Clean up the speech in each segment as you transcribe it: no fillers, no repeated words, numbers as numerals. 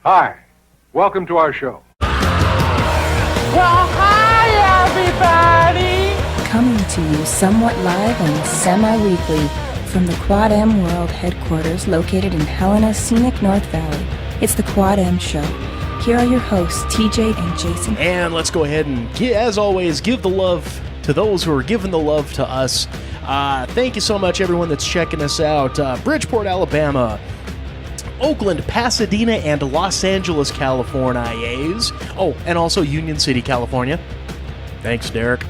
Hi. Welcome to our show. Well, hi, everybody! Coming to you somewhat live and semi-weekly from the Quad M World headquarters located in Helena's scenic North Valley. It's the Quad M Show. Here are your hosts, TJ and Jason. And let's go ahead and, as always, give the love to those who are giving the love to us. Thank you so much, everyone that's checking us out. Bridgeport, Alabama, Oakland, Pasadena, and Los Angeles, California. Oh, and also Union City, California. Thanks, Derek.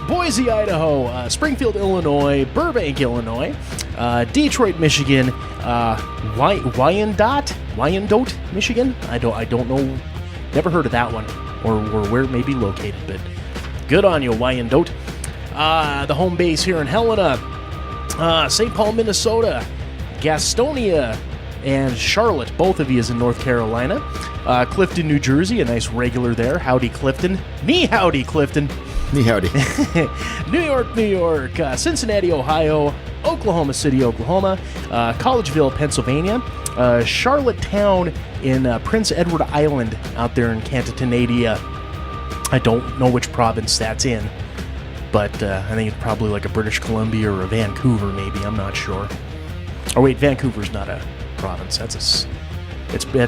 Boise, Idaho, Springfield, Illinois, Burbank, Illinois, Detroit, Michigan, Wyandotte, Michigan. I don't know. Never heard of that one, or where it may be located, but good on you, Wyandotte. The home base here in Helena, St. Paul, Minnesota, Gastonia, and Charlotte, both of you is in North Carolina. Clifton, New Jersey, a nice regular there. Howdy, Clifton. Me howdy, Clifton. Me howdy. New York, Cincinnati, Ohio, Oklahoma City, Oklahoma, Collegeville, Pennsylvania, Charlottetown in Prince Edward Island out there in Canada. I don't know which province that's in, but I think it's probably like a British Columbia or a Vancouver, maybe. I'm not sure. Oh wait, Vancouver's not a province. That's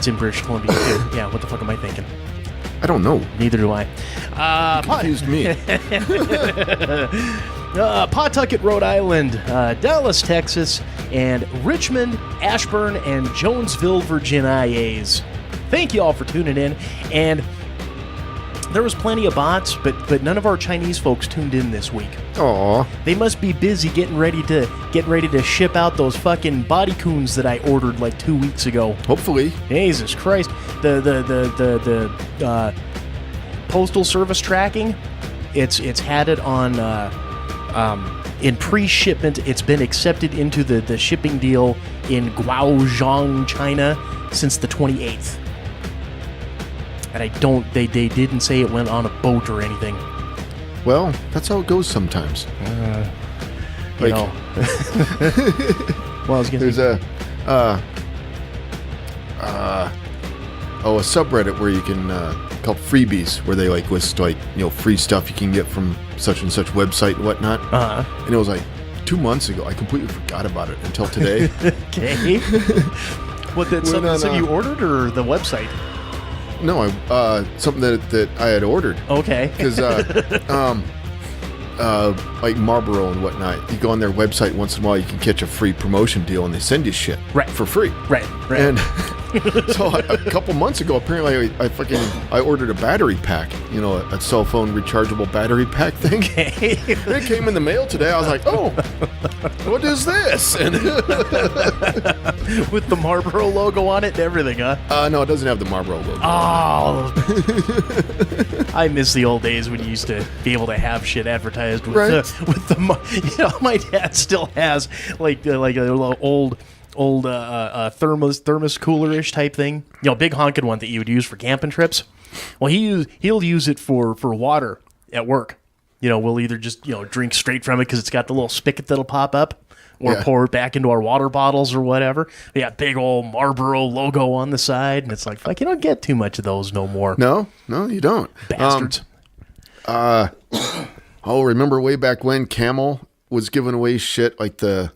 in British Columbia too. Yeah, what the fuck am I thinking? I don't know. Neither do I. Confused me. Pawtucket, Rhode Island, Dallas, Texas, and Richmond, Ashburn, and Jonesville, Virginia. Thank you all for tuning in. And there was plenty of bots, but none of our Chinese folks tuned in this week. Aw. They must be busy getting ready to ship out those fucking body coons that I ordered like 2 weeks ago. Hopefully. Jesus Christ. The postal service tracking, it's had it on in pre-shipment. It's been accepted into the shipping deal in Guangzhou, China since the 28th. And they didn't say it went on a boat or anything. Well, that's how it goes sometimes. You know. Well, I was gonna there's a subreddit where you can called freebies, where they list free stuff you can get from such and such website and whatnot. And it was like 2 months ago. I completely forgot about it until today. Okay. What, that something you ordered or the website? No, something that I had ordered. Okay. Because like Marlboro and whatnot, you go on their website once in a while, you can catch a free promotion deal, and they send you shit for free. Right. And so a couple months ago, apparently I ordered a battery pack, a cell phone rechargeable battery pack thing. Okay. It came in the mail today. I was like, oh, what is this? And with the Marlboro logo on it and everything, huh? No, it doesn't have the Marlboro logo. Oh. I miss the old days when you used to be able to have shit advertised with the my dad still has like a little old thermos cooler-ish type thing, big honking one that you would use for camping trips. Well, he'll use it for water at work. We'll either just drink straight from it because it's got the little spigot that'll pop up, or pour it back into our water bottles or whatever. They got big old Marlboro logo on the side, and it's like, fuck, you don't get too much of those no more. No, you don't. Bastards. Remember way back when Camel was giving away shit like the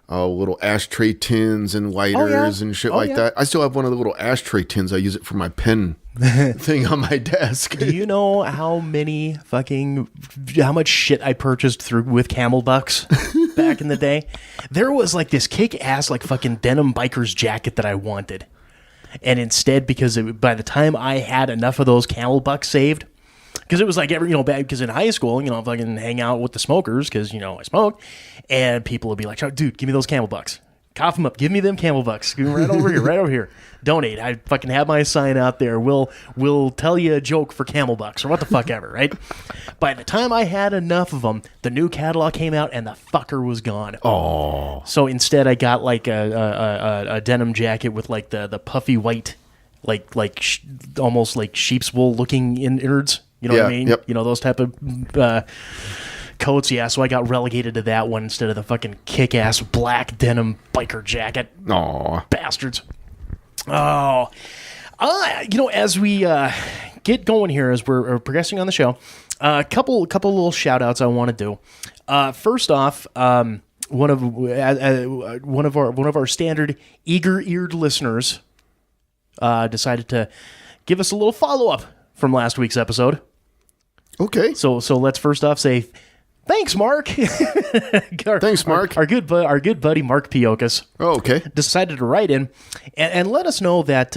little ashtray tins and lighters and shit that. I still have one of the little ashtray tins. I use it for my pen thing on my desk. Do you know how much shit I purchased with Camel Bucks back in the day? There was like this kick-ass like fucking denim biker's jacket that I wanted. And instead, by the time I had enough of those Camel Bucks saved, because it was like because in high school, I fucking hang out with the smokers because, I smoke, and people would be like, oh, dude, give me those Camel Bucks. Cough them up. Give me them Camel Bucks. Give them right over here. Donate. I fucking have my sign out there. We'll tell you a joke for Camel Bucks or what the fuck ever, right? By the time I had enough of them, the new catalog came out and the fucker was gone. Oh. So instead, I got like a denim jacket with like the puffy white, almost like sheep's wool looking innards. You know what I mean? Yep. Those type of coats. Yeah, so I got relegated to that one instead of the fucking kick-ass black denim biker jacket. Aw. Bastards. Oh, as we get going here, as we're progressing on the show, a couple little shout outs I want to do. First off, one of our standard eager-eared listeners decided to give us a little follow-up from last week's episode. Okay. So let's first off say thanks, Mark. Thanks, Mark. Our good buddy Mark Piokas. Oh, okay. Decided to write in and let us know that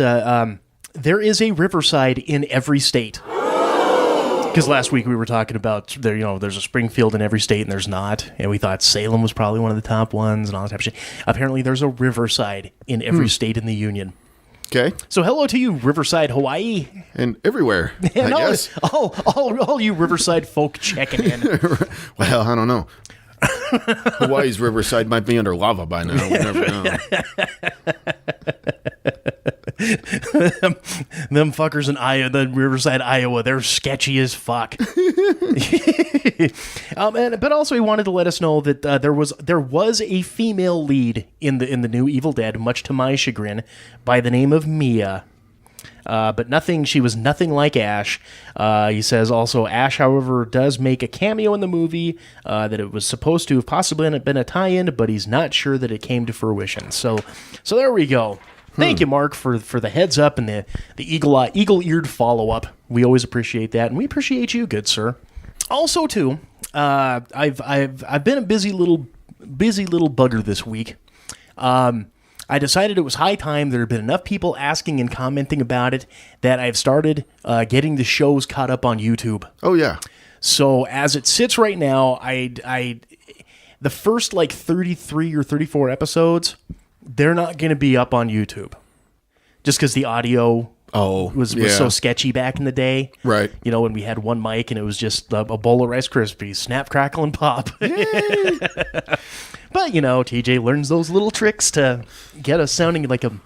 there is a Riverside in every state. Because last week we were talking about there's a Springfield in every state and there's not, and we thought Salem was probably one of the top ones and all that type of shit. Apparently, there's a Riverside in every state in the union. Okay. So hello to you, Riverside, Hawaii. And everywhere, I guess. All you Riverside folk checking in. Well, I don't know. Hawaii's Riverside might be under lava by now. We never know. Them fuckers in the Riverside, Iowa, they're sketchy as fuck. But also he wanted to let us know that there was a female lead in the new Evil Dead, much to my chagrin, by the name of Mia. But she was nothing like Ash. He says also Ash, however, does make a cameo in the movie, that it was supposed to have possibly been a tie-in, but he's not sure that it came to fruition. So there we go. Thank you, Mark, for the heads up and the eagle-eared follow-up. We always appreciate that, and we appreciate you, good sir. Also, too, I've been a busy little bugger this week. I decided it was high time. There had been enough people asking and commenting about it that I've started getting the shows caught up on YouTube. Oh, yeah. So as it sits right now, the first 33 or 34 episodes, they're not going to be up on YouTube. Just because the audio was so sketchy back in the day. Right. When we had one mic and it was just a bowl of Rice Krispies, snap, crackle, and pop. But, TJ learns those little tricks to get us sounding like $1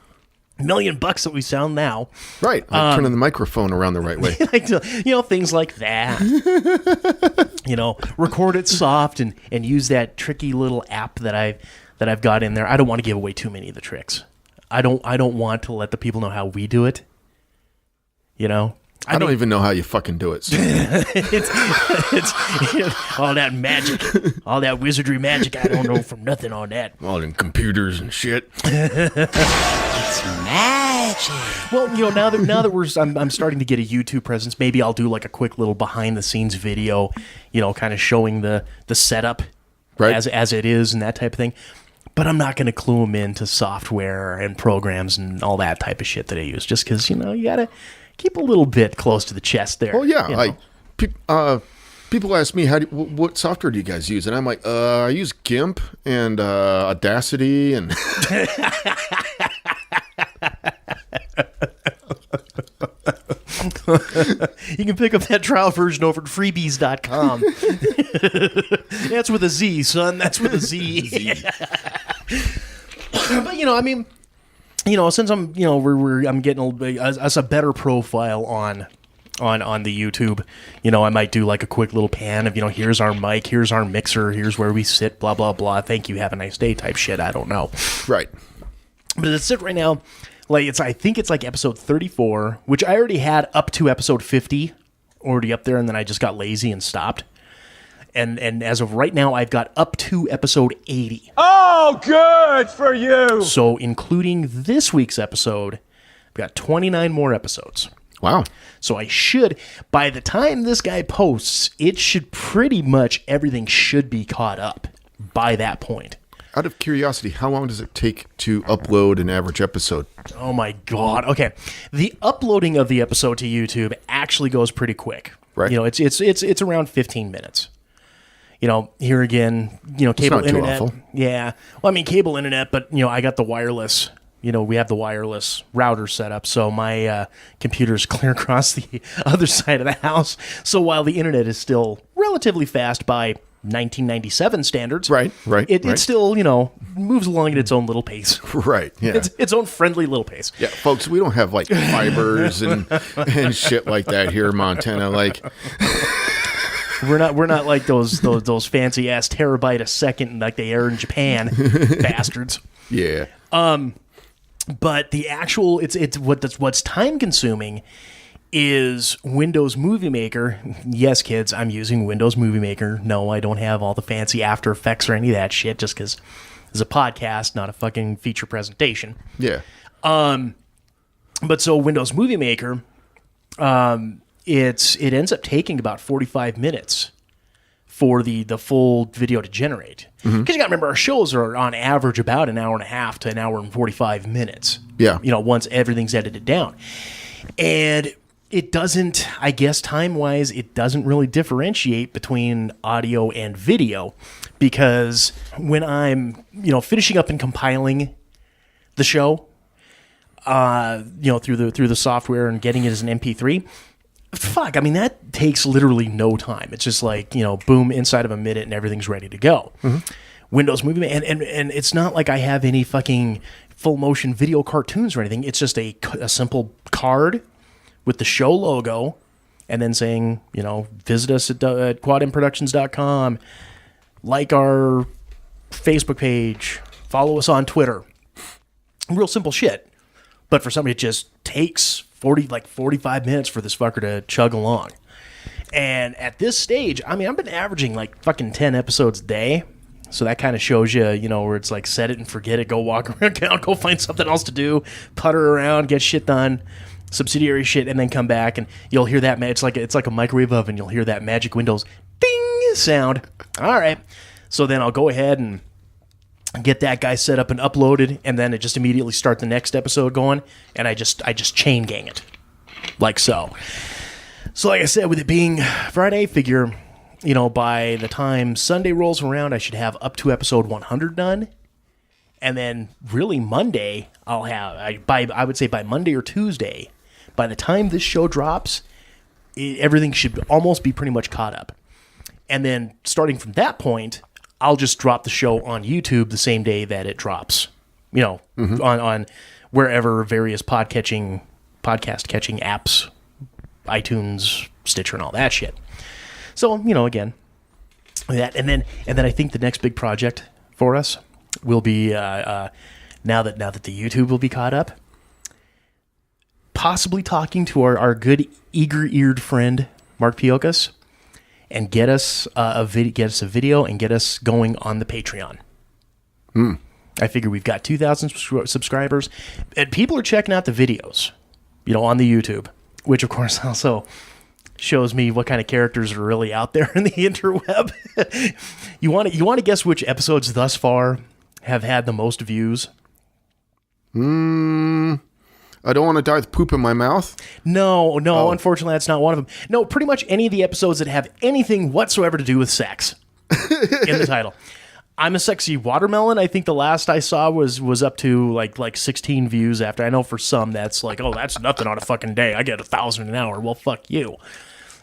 million that we sound now. Right. Like turning the microphone around the right way. Things like that. Record it soft and use that tricky little app that I've got in there. I don't want to give away too many of the tricks. I don't want to let the people know how we do it. I don't even know how you fucking do it. So. it's all that magic, all that wizardry magic. I don't know from nothing on that. All them computers and shit. It's magic. Well, now that I'm starting to get a YouTube presence, maybe I'll do like a quick little behind the scenes video, kind of showing the setup, right, as it is and that type of thing. But I'm not going to clue them into software and programs and all that type of shit that I use, just because you got to keep a little bit close to the chest there. Oh yeah, people ask me what software do you guys use, and I'm like, I use GIMP and Audacity and. You can pick up that trial version over at freebies.com. That's with a Z, son. That's with a Z. But since I'm I'm getting a better profile on the YouTube, I might do like a quick little pan of here's our mic, here's our mixer, here's where we sit, blah blah blah. Thank you, have a nice day type shit. I don't know. Right. But it's it right now. I think it's like episode 34, which I already had up to episode 50 already up there, and then I just got lazy and stopped. And as of right now, I've got up to episode 80. Oh, good for you. So including this week's episode, I've got 29 more episodes. Wow. So I should, by the time this guy posts, it should pretty much, everything should be caught up by that point. Out of curiosity, how long does it take to upload an average episode? Oh my God. Okay. The uploading of the episode to YouTube actually goes pretty quick. Right. It's around 15 minutes. Here again, cable internet. Too awful. Yeah. Well, cable internet, but I got the wireless. We have the wireless router set up, so my computer's clear across the other side of the house. So while the internet is still relatively fast by 1997 standards, right. It still, moves along at its own little pace. Right. Yeah. Its own friendly little pace. Yeah, folks, we don't have like fibers and shit like that here in Montana. Like, we're not like those fancy ass terabyte a second like they are in Japan, bastards. Yeah. But the actual what's time consuming is Windows Movie Maker. Yes, kids, I'm using Windows Movie Maker. No, I don't have all the fancy After Effects or any of that shit, just because it's a podcast, not a fucking feature presentation. Yeah. But so Windows Movie Maker, it ends up taking about 45 minutes for the full video to generate. Because you got to remember, our shows are on average about an hour and a half to an hour and 45 minutes. Yeah. Once everything's edited down. And it doesn't, I guess time-wise, it doesn't really differentiate between audio and video, because when I'm, finishing up and compiling the show, through the software and getting it as an MP3, fuck, I mean, that takes literally no time. It's just like, boom, inside of a minute and everything's ready to go. Windows Movie, and it's not like I have any fucking full motion video cartoons or anything. It's just a simple card with the show logo, and then saying, visit us at quadmproductions.com, like our Facebook page, follow us on Twitter. Real simple shit. But for somebody, it just takes 45 minutes for this fucker to chug along. And at this stage, I mean, I've been averaging like fucking 10 episodes a day. So that kind of shows you, where it's like set it and forget it, go walk around town, go find something else to do, putter around, get shit done, subsidiary shit, and then come back and you'll hear that. It's like a microwave oven. You'll hear that magic Windows ding sound. All right. So then I'll go ahead and get that guy set up and uploaded, and then it just immediately start the next episode going, and I just chain gang it like so. So like I said, with it being Friday, figure, by the time Sunday rolls around, I should have up to episode 100 done. And then really Monday, I'll have, I would say by Monday or Tuesday, by the time this show drops, everything should almost be pretty much caught up. And then starting from that point, I'll just drop the show on YouTube the same day that it drops, on wherever various podcast catching apps, iTunes, Stitcher, and all that shit. So, again, that, and then I think the next big project for us will be, now that the YouTube will be caught up, possibly talking to our good eager-eared friend Mark Piokas, and get us a video and get us going on the Patreon. I figure we've got 2,000 subscribers, and people are checking out the videos, on the YouTube, which of course also shows me what kind of characters are really out there in the interweb. You want to guess which episodes thus far have had the most views? I don't want to die with poop in my mouth. No, unfortunately, that's not one of them. No, pretty much any of the episodes that have anything whatsoever to do with sex in the title. I'm a Sexy Watermelon. I think the last I saw was up to like 16 views after. I know for some that's like, oh, that's nothing on a fucking day. I get 1,000 an hour. Well, fuck you.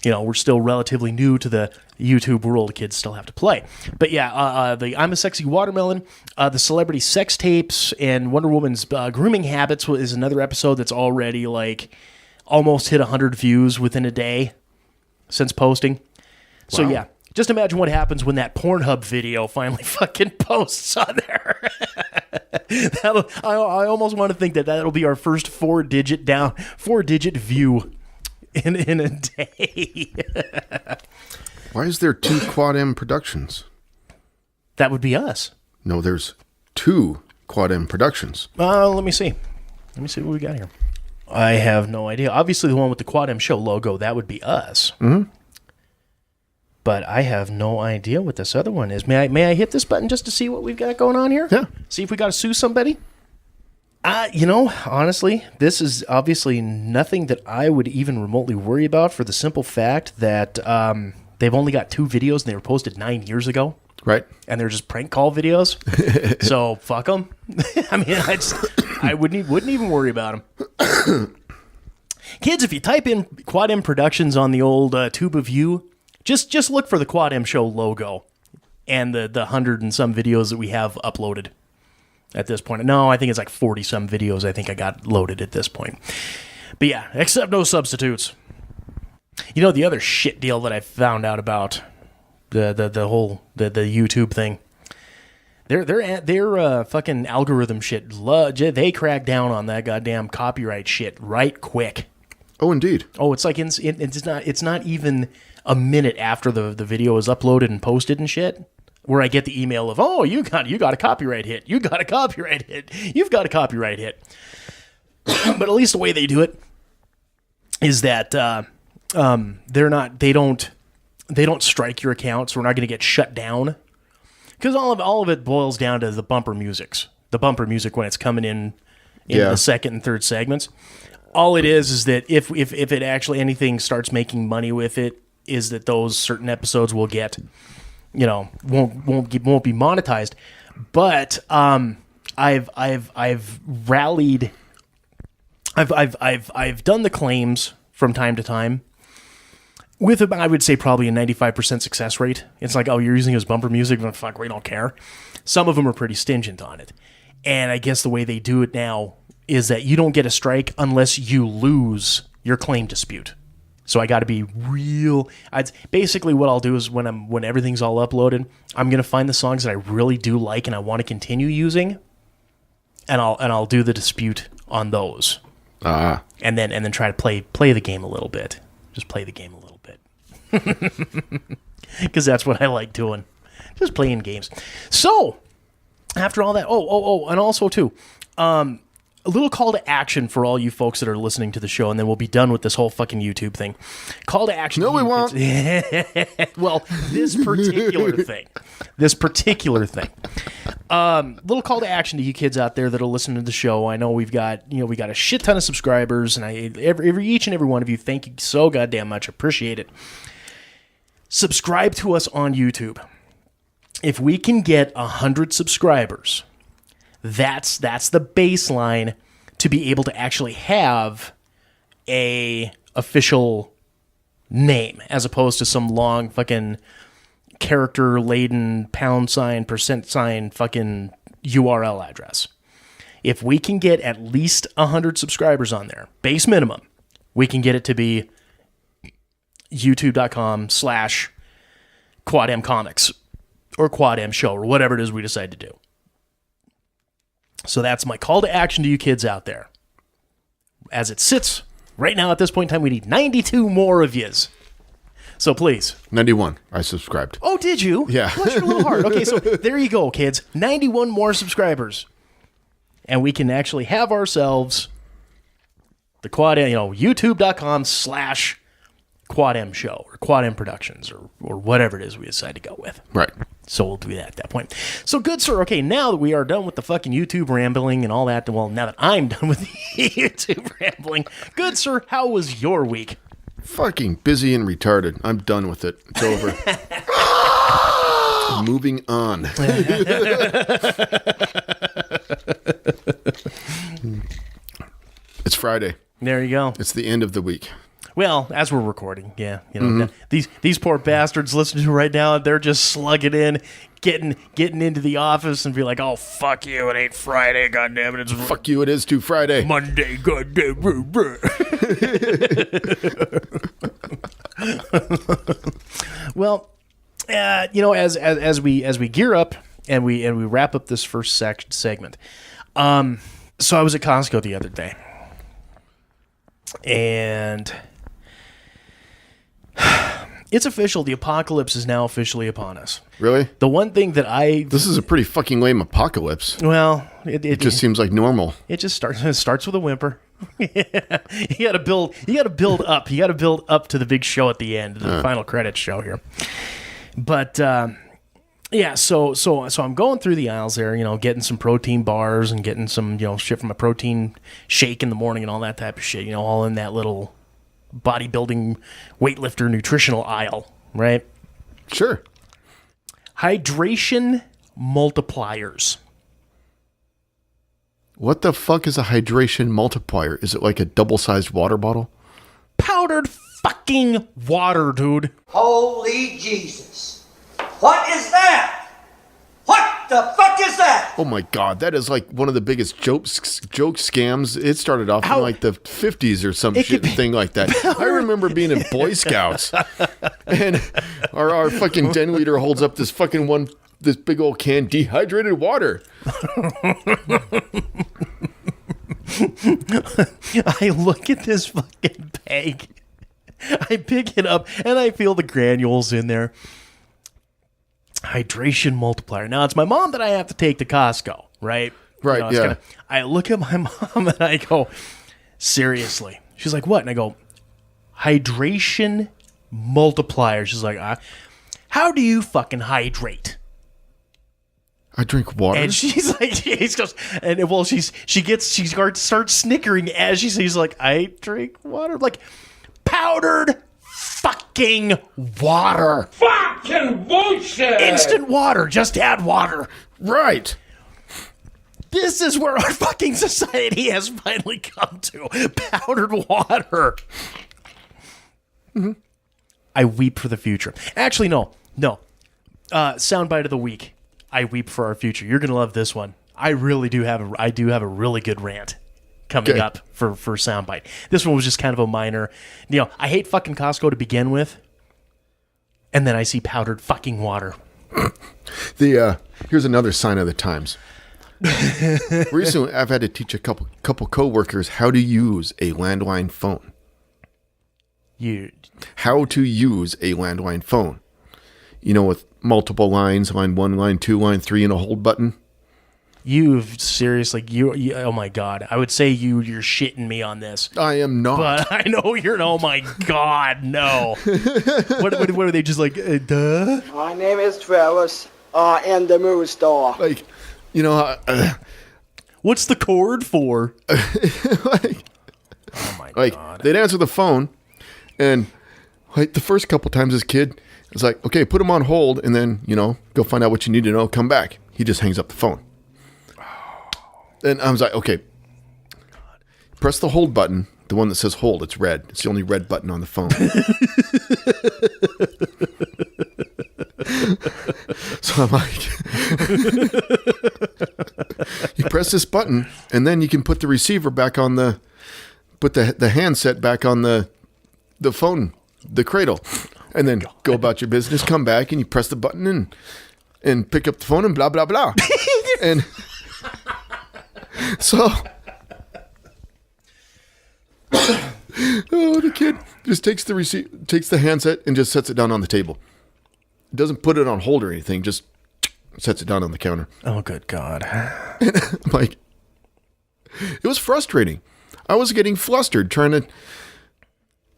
We're still relatively new to the YouTube world. Kids still have to play. But yeah, the I'm a Sexy Watermelon, the celebrity sex tapes, and Wonder Woman's grooming habits is another episode that's already almost hit 100 views within a day since posting. So yeah, just imagine what happens when that Pornhub video finally fucking posts on there. I almost want to think that'll be our first 4-digit view in a day. Why is there 2 Quad M Productions? That would be us. No, there's 2 Quad M Productions. Let me see what we got here. I have no idea. Obviously, the one with the Quad M Show logo, that would be us. Mm-hmm. But I have no idea what this other one is. May I hit this button just to see what we've got going on here? Yeah. See if we got to sue somebody? Honestly, this is obviously nothing that I would even remotely worry about, for the simple fact that they've only got 2 videos and they were posted 9 years ago. Right. And they're just prank call videos. So fuck them. I mean, I wouldn't even worry about them. Kids, if you type in Quad M Productions on the old tube of view, just look for the Quad M Show logo and the 100 and some videos that we have uploaded at this point. No, I think it's like 40 some videos I think I got loaded at this point. But yeah, accept no substitutes. The other shit deal that I found out about the whole YouTube thing. Their fucking algorithm shit. They crack down on that goddamn copyright shit right quick. Oh, indeed. Oh, it's like it's not even a minute after the video is uploaded and posted and shit, where I get the email of, oh, you got a copyright hit. You got a copyright hit. You've got a copyright hit. But at least the way they do it is that they don't strike your account, so we're not going to get shut down. Because all of it boils down to the bumper music when it's coming in the second and third segments. All it is that if it actually anything starts making money with it, is that those certain episodes will get, won't be monetized. But I've rallied. I've done the claims from time to time with about, I would say, probably a 95% success rate. It's like, oh, you're using his bumper music, but fuck, we don't care. Some of them are pretty stingent on it. And I guess the way they do it now is that you don't get a strike unless you lose your claim dispute. So I got to be real. Basically what I'll do is when everything's all uploaded, I'm going to find the songs that I really do like and I want to continue using, and I'll do the dispute on those. And then try to play the game a little bit. Just play the game a little bit. Because that's what I like doing. Just playing games. So, after all that, and also too, a little call to action for all you folks that are listening to the show, and then we'll be done with this whole fucking YouTube thing. Call to action. No, we won't. Well, this particular thing. Little call to action to you kids out there that'll listen to the show. I know we got a shit ton of subscribers, and each and every one of you, thank you so goddamn much. Appreciate it. Subscribe to us on YouTube. If we can get 100 subscribers, that's the baseline to be able to actually have a official name, as opposed to some long fucking character-laden $% fucking URL address. If we can get at least 100 subscribers on there, base minimum, we can get it to be youtube.com/QuadMComics or QuadM Show or whatever it is we decide to do. So that's my call to action to you kids out there. As it sits right now at this point in time, we need 92 more of yous. So please. 91. I subscribed. Oh, did you? Yeah. Bless your little heart. Okay, so there you go, kids. 91 more subscribers. And we can actually have ourselves the youtube.com/QuadM Show or QuadM Productions or whatever it is we decide to go with. Right. So we'll do that at that point. So good, sir. Okay, now that we are done with the fucking YouTube rambling and all that, well, now that I'm done with the YouTube rambling, good, sir, how was your week? Fucking busy and retarded. I'm done with it. It's over. Moving on. It's Friday. There you go. It's the end of the week. Well, as we're recording, yeah, these poor bastards listening to it right now, they're just slugging in, getting into the office and be like, "Oh fuck you, it ain't Friday, goddamn it, it's fuck you, it is too Friday, Monday, goddamn." Well, as we gear up and we wrap up this first segment, so I was at Costco the other day, and it's official. The apocalypse is now officially upon us. Really? The one thing that This is a pretty fucking lame apocalypse. Well, it just seems like normal. It just starts with a whimper. You got to build up. You got to build up to the big show at the end, the final credits show here. But yeah, so I'm going through the aisles there, getting some protein bars and getting some, shit from a protein shake in the morning and all that type of shit, all in that little bodybuilding weightlifter nutritional aisle, right? Sure. Hydration multipliers. What the fuck is a hydration multiplier? Is it like a double-sized water bottle? Powdered fucking water, dude. Holy Jesus. What is that? What the fuck is that? Oh my god, that is like one of the biggest joke scams. It started off in like the 50s or some thing like that. I remember being in Boy Scouts, and our fucking den leader holds up this fucking one this big old can dehydrated water. I look at this fucking bag. I pick it up and I feel the granules in there. Hydration multiplier. Now it's my mom that I have to take to Costco, right? Right, it's yeah. I look at my mom and I go, seriously. She's like, what? And I go, hydration multiplier. She's like, how do you fucking hydrate? I drink water. And she's like, she starts snickering as she's like, I drink water. Like, powdered fucking water. Fucking bullshit! Instant water. Just add water. Right. This is where our fucking society has finally come to. Powdered water. Mm-hmm. I weep for the future. Actually, no. Soundbite of the week. I weep for our future. You're gonna love this one. I do have a really good rant coming up for soundbite. This one was just kind of a minor. I hate fucking Costco to begin with, and then I see powdered fucking water. Here's another sign of the times. Recently, I've had to teach a couple coworkers how to use a landline phone. How to use a landline phone. With multiple lines, line 1, line 2, line 3, and a hold button. You've seriously, oh my God. I would say you're shitting me on this. I am not. But I know you're, oh my God, no. What are they just like, duh? My name is Travis, and the movie star. Like, what's the cord for? like, oh my like, God. they'd answer the phone, and like the first couple times as a kid, it's like, okay, put him on hold, and then, go find out what you need to know, come back. He just hangs up the phone. And I was like, okay, press the hold button, the one that says hold. It's red. It's the only red button on the phone. So I'm like, you press this button, and then you can put the receiver back on put the handset back on the phone, the cradle, and then go about your business, come back, and you press the button and pick up the phone and blah, blah, blah. And so, the kid just takes the handset and just sets it down on the table. Doesn't put it on hold or anything, just sets it down on the counter. Oh, good God. And I'm like, it was frustrating. I was getting flustered trying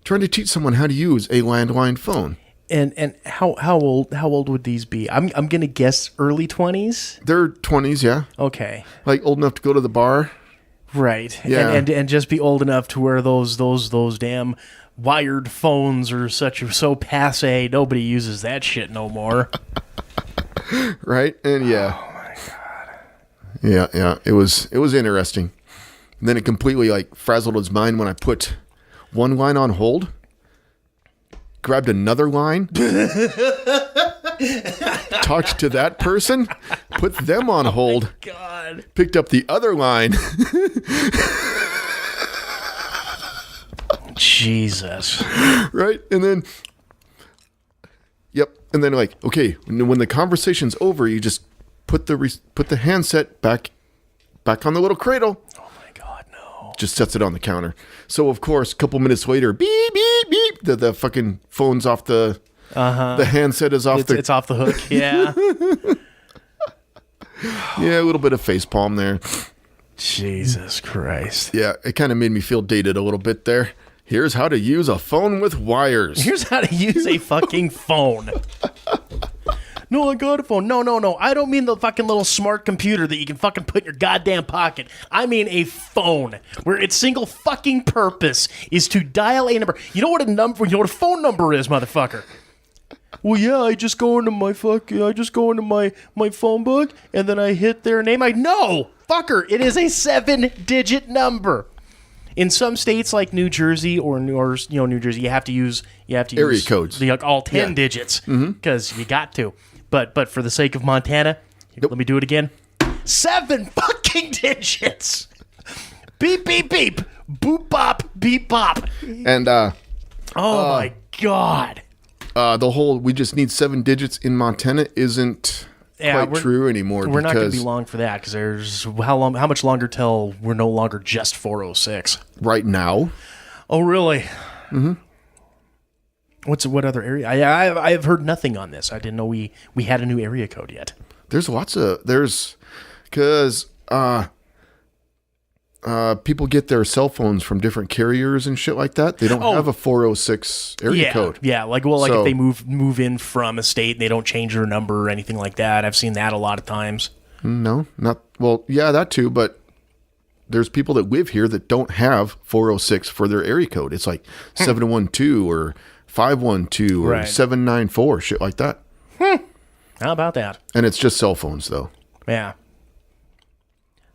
to teach someone how to use a landline phone. And how old would these be? I'm gonna guess early 20s. They're 20s, yeah. Okay. Like old enough to go to the bar. Right. Yeah. And just be old enough to where those damn wired phones are so passe. Nobody uses that shit no more. Right? And yeah. Oh my God. Yeah. It was interesting. And then it completely like frazzled his mind when I put one line on hold, grabbed another line, talked to that person, put them on hold, God. picked up the other line. Jesus. Right? And then, yep. And then like, okay, when the conversation's over, you just put the handset back on the little cradle. Oh my God, no. Just sets it on the counter. So of course, a couple minutes later, beep, beep, beep, the fucking phone's off the handset is off It's off the hook. Yeah. Yeah, a little bit of facepalm there. Jesus Christ. Yeah, it kind of made me feel dated a little bit there. Here's how to use a phone with wires. Here's how to use a fucking phone. No, I got a phone. No. I don't mean the fucking little smart computer that you can fucking put in your goddamn pocket. I mean a phone where its single fucking purpose is to dial a number. You know what a phone number is, motherfucker? Well, yeah, I just go into my phone book and then I hit their name. No, fucker, it is a 7-digit number. In some states like New Jersey or New Jersey, you have to use Area codes. All 10 digits because you got to. But for the sake of Montana, let me do it again. 7 fucking digits. Beep beep beep. Boop bop beep bop. And oh my God. The whole we just need 7 digits in Montana isn't quite true anymore. We're not going to be long for that because there's how much longer till we're no longer just 406 right now. Oh, really? Mm-hmm. What other area? I've heard nothing on this. I didn't know we had a new area code yet. There's because people get their cell phones from different carriers and shit like that. They don't have a 406 area code. Yeah, if they move in from a state and they don't change their number or anything like that. I've seen that a lot of times. No, not well. Yeah, that too. But there's people that live here that don't have 406 for their area code. It's like 712 or 512 or 794, shit like that. How about that? And it's just cell phones, though. Yeah.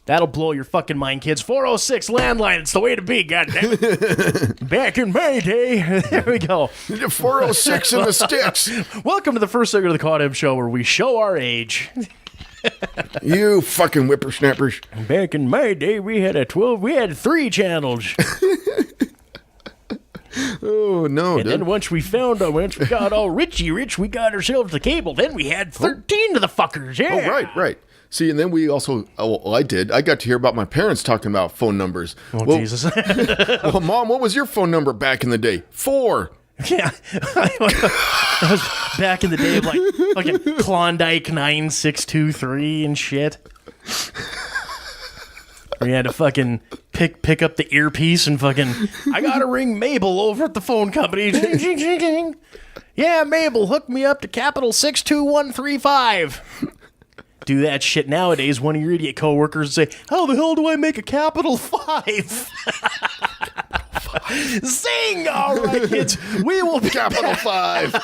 That'll blow your fucking mind, kids. 406 landline. It's the way to be, goddammit. Back in my day. There we go. 406 in the sticks. Welcome to the first segment of the Quad M Show where we show our age. You fucking whippersnappers. Back in my day, we had 3 channels. Oh, no. And then once we got all rich, we got ourselves the cable. Then we had 13 of the fuckers. Yeah. Oh, right. See, and then we also, I got to hear about my parents talking about phone numbers. Oh, Jesus. Well, Mom, what was your phone number back in the day? 4. Yeah. That was back in the day of like fucking Klondike 9623 and shit. We had to fucking pick up the earpiece and fucking, I gotta ring Mabel over at the phone company. Ching, ching, ching, ching. Yeah, Mabel, hook me up to capital 62135. Do that shit nowadays. One of your idiot coworkers say, how the hell do I make a capital 5? Zing! All right, kids. We will be capital 5.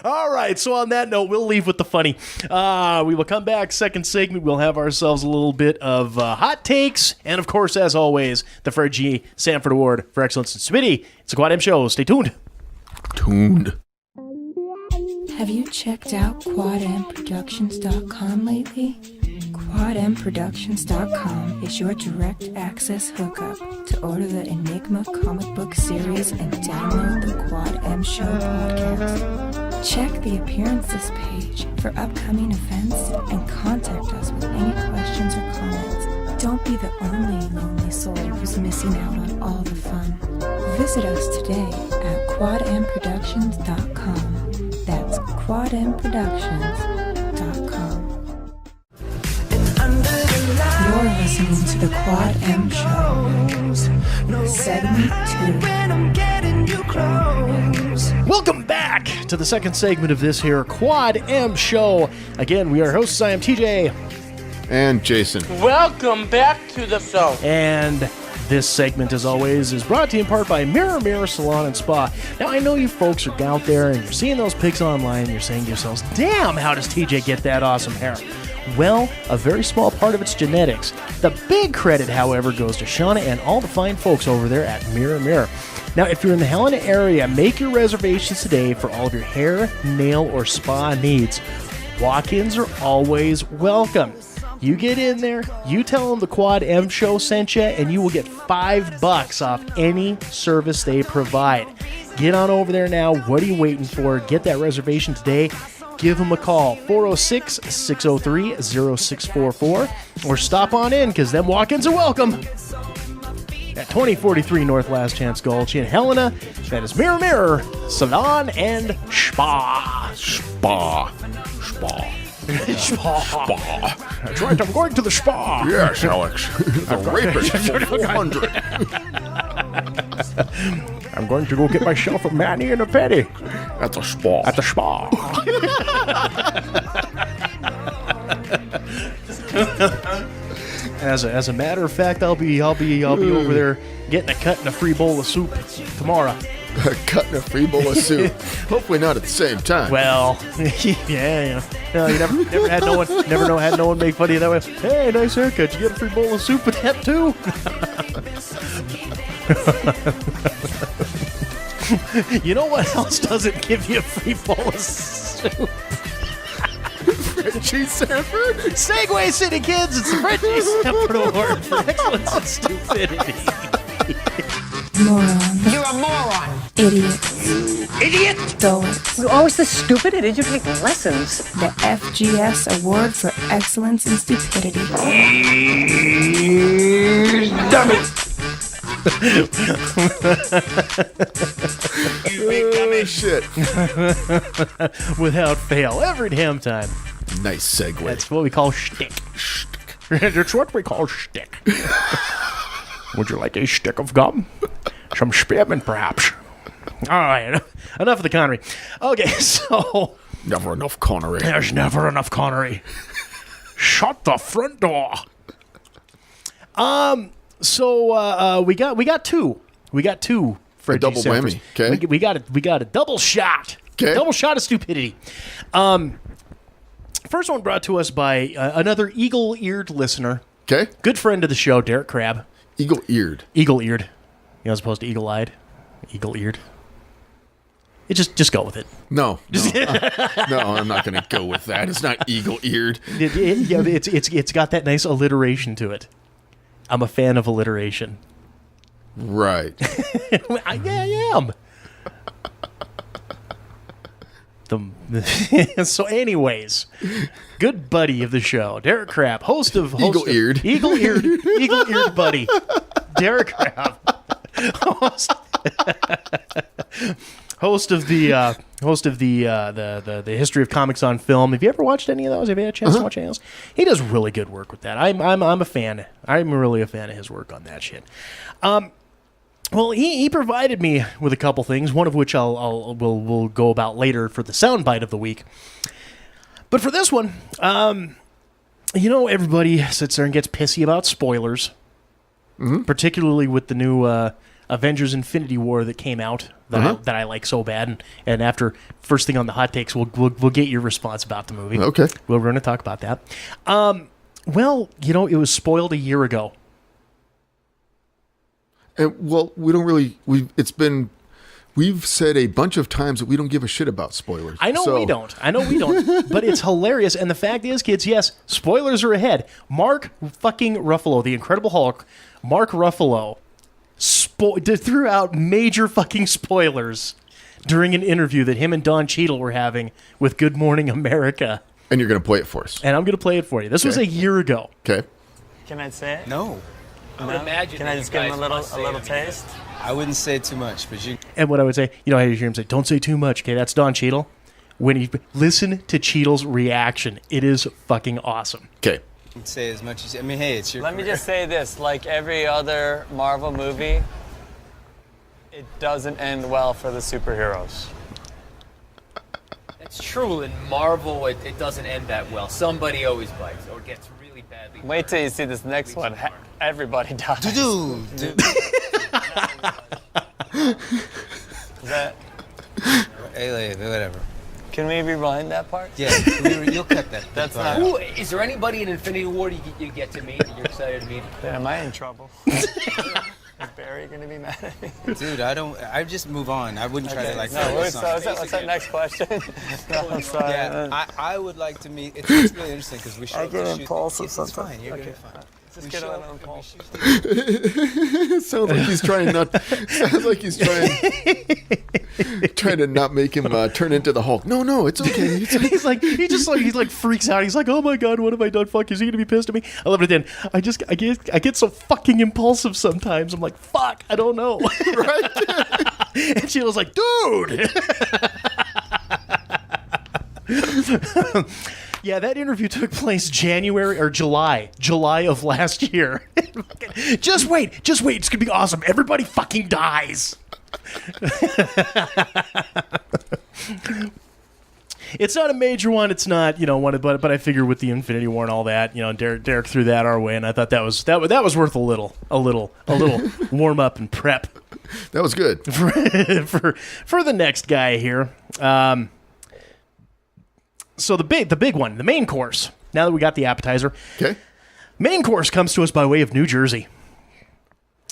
All right, so on that note, we'll leave with the funny. We will come back. Second segment, we'll have ourselves a little bit of hot takes. And, of course, as always, the Fred G. Sanford Award for Excellence in Stupidity. It's a Quad M Show. Stay tuned. Have you checked out quadmproductions.com lately? Quadmproductions.com is your direct access hookup to order the Enigma comic book series and download the Quad M Show podcast. Check the appearances page for upcoming events and contact us with any questions or comments. Don't be the only lonely soul who's missing out on all the fun. Visit us today at quadmproductions.com. That's quadmproductions.com. You're listening to the Quad M Show. Segment 2. Welcome back to the second segment of this here Quad M Show. Again, we are hosts. I am TJ. And Jason. Welcome back to the show. And this segment, as always, is brought to you in part by Mirror Salon and Spa. Now, I know you folks are out there and you're seeing those pics online and you're saying to yourselves, damn, how does TJ get that awesome hair? Well, a very small part of it's genetics. The big credit, however, goes to Shauna and all the fine folks over there at Mirror. Now, if you're in the Helena area, make your reservations today for all of your hair, nail, or spa needs. Walk-ins are always welcome. You get in there, you tell them the Quad M Show sent you, and you will get $5 off any service they provide. Get on over there now. What are you waiting for? Get that reservation today. Give them a call, 406-603-0644, or stop on in, because them walk-ins are welcome. At 2043 North Last Chance Gulch in Helena, that is Mirror, Salon and Spa. Spa. That's right, I'm going to the spa. Yes, Alex. The rapist for 400. I'm going to go get myself a mani and a pedi. At the spa. As a matter of fact, I'll be over there getting a cut and a free bowl of soup tomorrow. A cut and a free bowl of soup. Hopefully not at the same time. Well, yeah. No, you never had no one make fun of you that way. Hey, nice haircut. You get a free bowl of soup with that too? You know what else doesn't give you a free bowl of soup? Fred Sanford? Segway City Kids, it's the Fred Sanford Award for Excellence in Stupidity. Morons. You're a moron. Idiots. Idiot. Dullards. You're always this stupid. Did you take lessons? The FGS Award for Excellence in Stupidity. Dummy. You big dummy shit. Without fail, every damn time. Nice segue. That's what we call shtick. That's what we call shtick. Would you like a stick of gum? Some spearmint, perhaps? All right, enough of the Connery. Okay, so... Never enough Connery. There's never enough Connery. Shut the front door. So we got two. We got two. A double whammy. Okay. We got a double shot. Okay. Double shot of stupidity. First one brought to us by another eagle-eared listener. Okay. Good friend of the show, Derek Crabb. Eagle-eared. Eagle-eared. You know, as opposed to eagle-eyed. Eagle-eared. It just go with it. No, I'm not going to go with that. It's not eagle-eared. It's got that nice alliteration to it. I'm a fan of alliteration. Right. I am. So, anyways, good buddy of the show, Derek Crabb, host of Eagle-eared buddy, Derek Crabb, host of the History of Comics on Film. Have you ever watched any of those? Have you had a chance to watch any of those? He does really good work with that. I'm a fan. I'm really a fan of his work on that shit. Well, he provided me with a couple things, one of which we'll go about later for the soundbite of the week. But for this one, everybody sits there and gets pissy about spoilers, particularly with the new Avengers Infinity War that came out that I like so bad. And after first thing on the hot takes, we'll get your response about the movie. Okay. We're going to talk about that. Well, it was spoiled a year ago. And, well, we don't really. We've said a bunch of times that we don't give a shit about spoilers. I know we don't. But it's hilarious. And the fact is, kids, yes, spoilers are ahead. Mark fucking Ruffalo, the Incredible Hulk, Mark Ruffalo, threw out major fucking spoilers during an interview that him and Don Cheadle were having with Good Morning America. And you're going to play it for us. And I'm going to play it for you. This was a year ago. Okay. Can I say it? No. I would imagine. Can I just give him a little taste? I wouldn't say too much, but you. And what I would say, I hear him say, "Don't say too much." Okay, that's Don Cheadle. When he listen to Cheadle's reaction, it is fucking awesome. Okay. Say as much as. I mean, hey, it's your. Let me just say this: like every other Marvel movie, it doesn't end well for the superheroes. It's true. In Marvel, it doesn't end that well. Somebody always bites or gets really badly. Wait till you see this next one. Everybody dies. Dude. Is that? Hey, whatever. Can we rewind that part? Yeah, you'll cut that. That's not. Who is there anybody in Infinity War you get to meet that you're excited to meet? Am I in trouble? Is Barry gonna be mad at me? Dude, I just move on. I wouldn't try to like. No, what's that next question? No, I'm sorry. Yeah, I would like to meet. It's really interesting because we show up to shoot. impulsive It's sometimes. fine. You're good. Fine. Just get on impulse. Sounds like he's trying to not make him turn into the Hulk. No, it's okay. He's like freaks out. He's like, "Oh my god, what have I done? Fuck, is he gonna be pissed at me?" I love it. Then I get so fucking impulsive sometimes. I'm like, "Fuck, I don't know." Right? And she was like, "Dude." Yeah, that interview took place July of last year. Just wait. It's going to be awesome. Everybody fucking dies. It's not a major one. It's not, but I figure with the Infinity War and all that, Derek threw that our way, and I thought that was worth a little warm up and prep. That was good. For the next guy here. So the big one, the main course. Now that we got the appetizer, okay. Main course comes to us by way of New Jersey,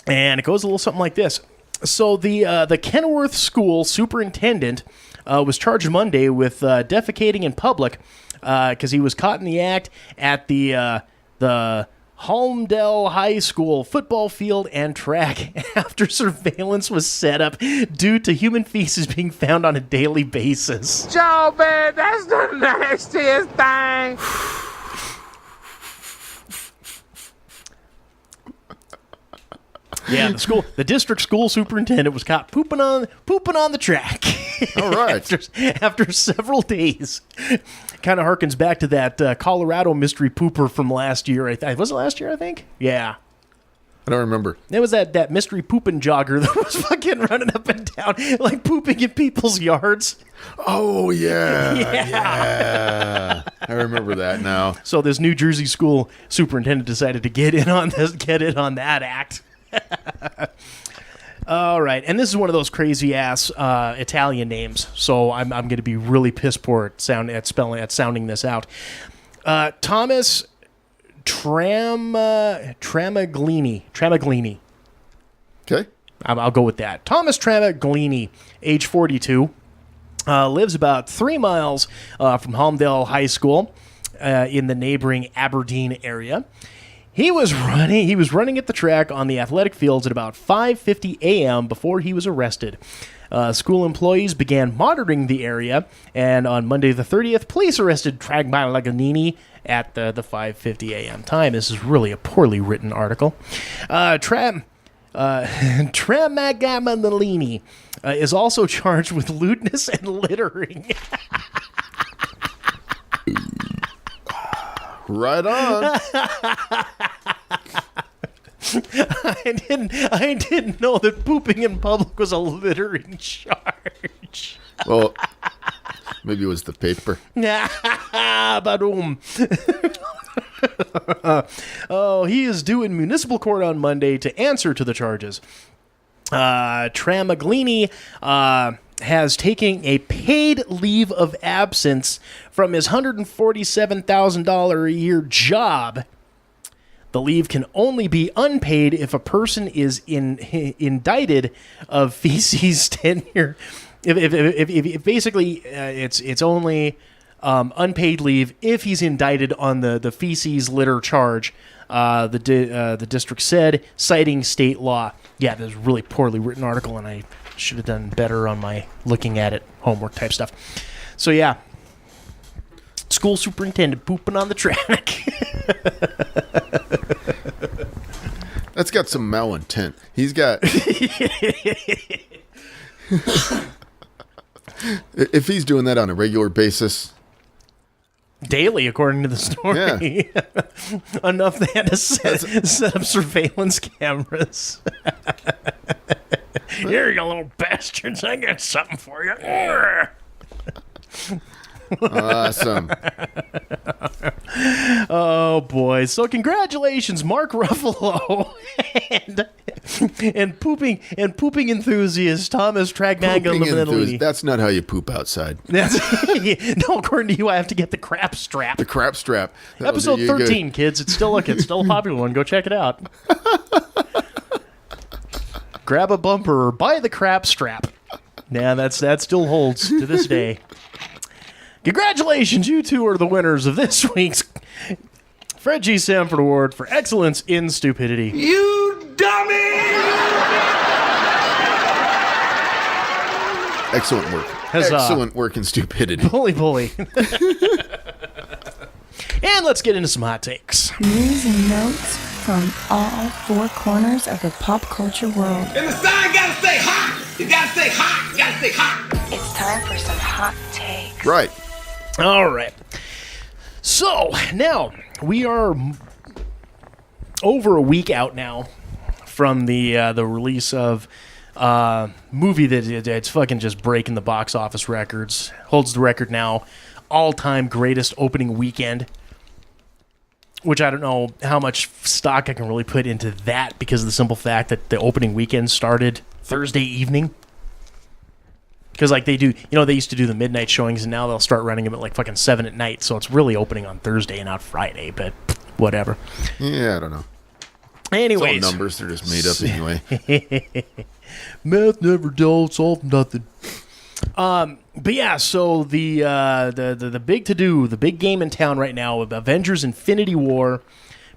and it goes a little something like this. So the Kenworth School superintendent was charged Monday with defecating in public because he was caught in the act at the Holmdel High School football field and track after surveillance was set up due to human feces being found on a daily basis. Joe, man, that's the nastiest thing. Yeah, the district school superintendent was caught pooping on the track. All right. after several days. Kind of harkens back to that Colorado mystery pooper from last year. Was it last year, I think? Yeah. I don't remember. It was that mystery pooping jogger that was fucking running up and down, like pooping in people's yards. Oh, yeah. Yeah. I remember that now. So this New Jersey school superintendent decided to get in on that act. All right, and this is one of those crazy ass Italian names, so I'm going to be really piss poor at sounding this out. Thomas Tramaglini. Okay, I'll go with that. Thomas Tramaglini, age 42, lives about 3 miles from Holmdel High School in the neighboring Aberdeen area. He was running at the track on the athletic fields at about 5:50 a.m. before he was arrested. School employees began monitoring the area, and on Monday the 30th, police arrested Tramaglini at the 5:50 a.m. time. This is really a poorly written article. Tramaglini is also charged with lewdness and littering. right on. I didn't know that pooping in public was a littering charge. Well, maybe it was the paper. Badoom. Oh, he is due in municipal court on Monday to answer to the charges. Tramaglini has taken a paid leave of absence from his $147,000 a year job. The leave can only be unpaid if a person is indicted of feces tenure. If basically it's only unpaid leave if he's indicted on the feces litter charge. The district said, citing state law. Yeah, this is a really poorly written article, and I should have done better on my looking at it homework type stuff. So yeah, school superintendent pooping on the track. That's got some malintent. He's got. If he's doing that on a regular basis. Daily, according to the story. Yeah. Enough they had to set up surveillance cameras. Here, you little bastards. I got something for you. Awesome. Oh boy! So congratulations, Mark Ruffalo, and pooping enthusiast Thomas Tramaglini. That's not how you poop outside. No, according to you, I have to get the crap strap. The crap strap. Episode 13, kids. It's still a popular one. Go check it out. Grab a bumper or buy the crap strap. Yeah, that still holds to this day. Congratulations, you two are the winners of this week's Fred G. Sanford Award for Excellence in Stupidity. You dummy! Excellent work. Excellent work in stupidity. Bully. And let's get into some hot takes. News and notes from all four corners of the pop culture world. And the sign gotta stay hot! You gotta stay hot! You gotta stay hot! It's time for some hot takes. Right. All right. So, now, we are over a week out now from the release of movie that it's fucking just breaking the box office records. Holds the record now. All-time greatest opening weekend. Which I don't know how much stock I can really put into that because of the simple fact that the opening weekend started Thursday evening. Because like they do, they used to do the midnight showings, and now they'll start running them at like fucking 7 at night. So it's really opening on Thursday and not Friday. But whatever. Yeah, I don't know. Anyways, it's all numbers. They're just made up anyway. Math never don't solve nothing. But yeah, so the big to do, the big game in town right now of Avengers: Infinity War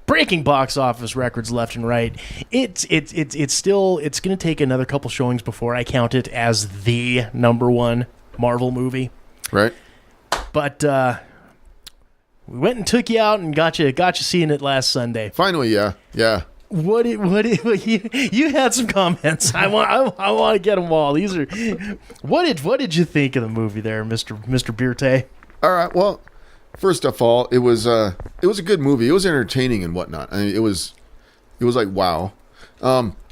breaking box office records left and right. It's going to take another couple showings before I count it as the number one Marvel movie. Right. But we went and took you out and got you seeing it last Sunday. Finally, yeah. What you had some comments. I want to get them all. These are what did you think of the movie there, Mr. Birte? All right. Well, first of all, it was a good movie. It was entertaining and whatnot. I mean, it was like wow.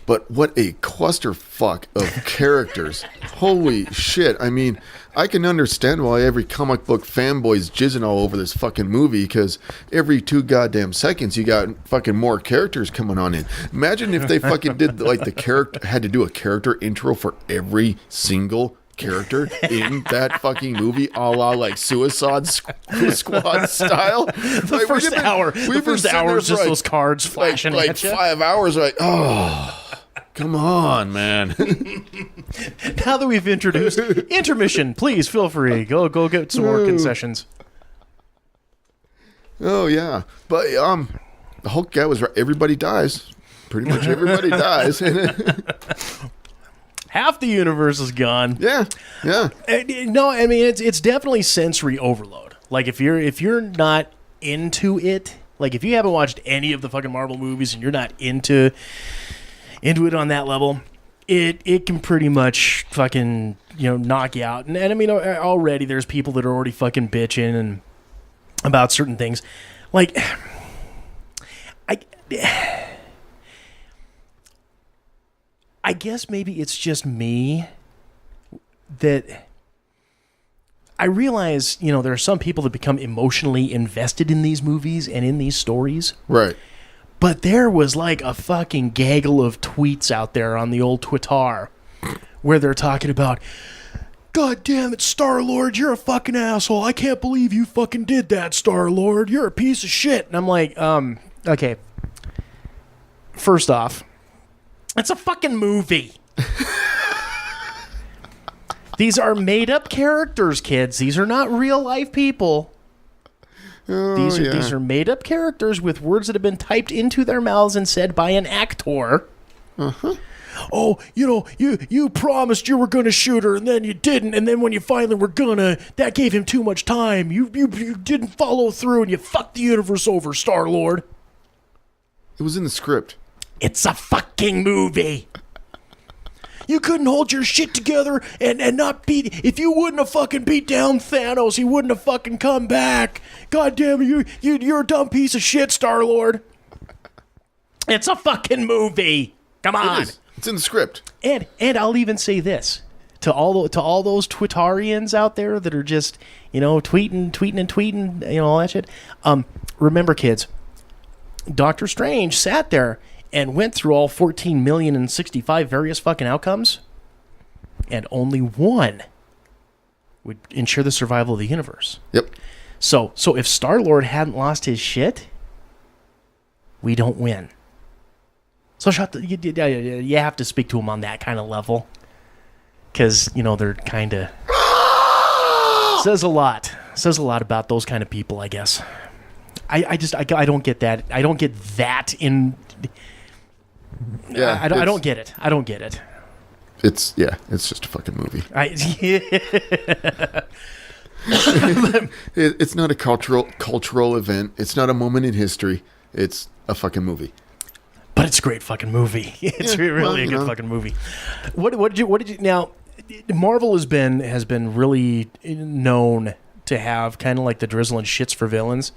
But what a clusterfuck of characters. Holy shit. I mean, I can understand why every comic book fanboy's jizzing all over this fucking movie, because every 2 goddamn seconds you got fucking more characters coming on in. Imagine if they fucking did like the character, had to do a character intro for every single character in that fucking movie, a la like Suicide Squad style. The first hour is just those cards flashing like at you. 5 hours, like, oh, come on, man. Now that we've introduced intermission, please feel free. Go get some more concessions. Oh yeah, but the Hulk guy was right. Everybody dies. Pretty much everybody dies. Half the universe is gone. Yeah. No, I mean it's definitely sensory overload. Like if you're not into it, like if you haven't watched any of the fucking Marvel movies and you're not into it on that level, it can pretty much fucking, knock you out. And I mean, already there's people that are already fucking bitching and about certain things. Like, I guess maybe it's just me that I realize, there are some people that become emotionally invested in these movies and in these stories. Right. But there was like a fucking gaggle of tweets out there on the old Twitter where they're talking about, God damn it, Star-Lord, you're a fucking asshole. I can't believe you fucking did that, Star-Lord. You're a piece of shit. And I'm like, okay. First off, it's a fucking movie. These are made-up characters, kids. These are not real-life people. These are made-up characters with words that have been typed into their mouths and said by an actor. Uh-huh. Oh, you promised you were going to shoot her, and then you didn't, and then when you finally were gonna, that gave him too much time. You didn't follow through, and you fucked the universe over, Star-Lord. It was in the script. It's a fucking movie. You couldn't hold your shit together and not beat... If you wouldn't have fucking beat down Thanos, he wouldn't have fucking come back. God damn it, you're a dumb piece of shit, Star-Lord. It's a fucking movie. Come on. It's in the script. And I'll even say this. To all those Twittarians out there that are just, tweeting, all that shit. Remember, kids, Doctor Strange sat there and went through all 14,065,000 various fucking outcomes, and only one would ensure the survival of the universe. Yep. So if Star-Lord hadn't lost his shit, we don't win. So you have to speak to him on that kind of level, because they're kind of says a lot about those kind of people, I guess. I don't get that. I don't get that in. Yeah, I don't get it. I don't get it. It's just a fucking movie. It's not a cultural event. It's not a moment in history. It's a fucking movie. But it's a great fucking movie. It's really a good fucking movie. What did you now? Marvel has been really known to have kind of like the drizzle and shits for villains.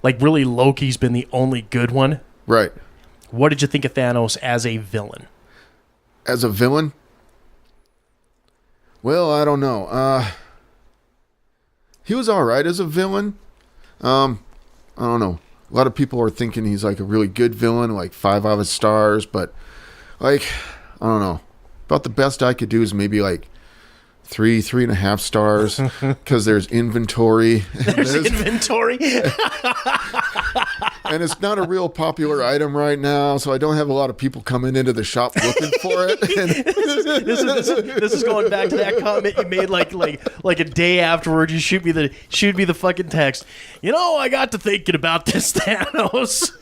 Like really, Loki's been the only good one. Right. What did you think of Thanos as a villain? As a villain? Well, I don't know. He was all right as a villain. I don't know. A lot of people are thinking he's like a really good villain, like 5 out of stars, but like, I don't know. About the best I could do is maybe like 3.5 stars because there's inventory. There's inventory. And it's not a real popular item right now, so I don't have a lot of people coming into the shop looking for it. This is going back to that comment you made like a day afterward. You shoot me the fucking text. You know, I got to thinking about this Thanos.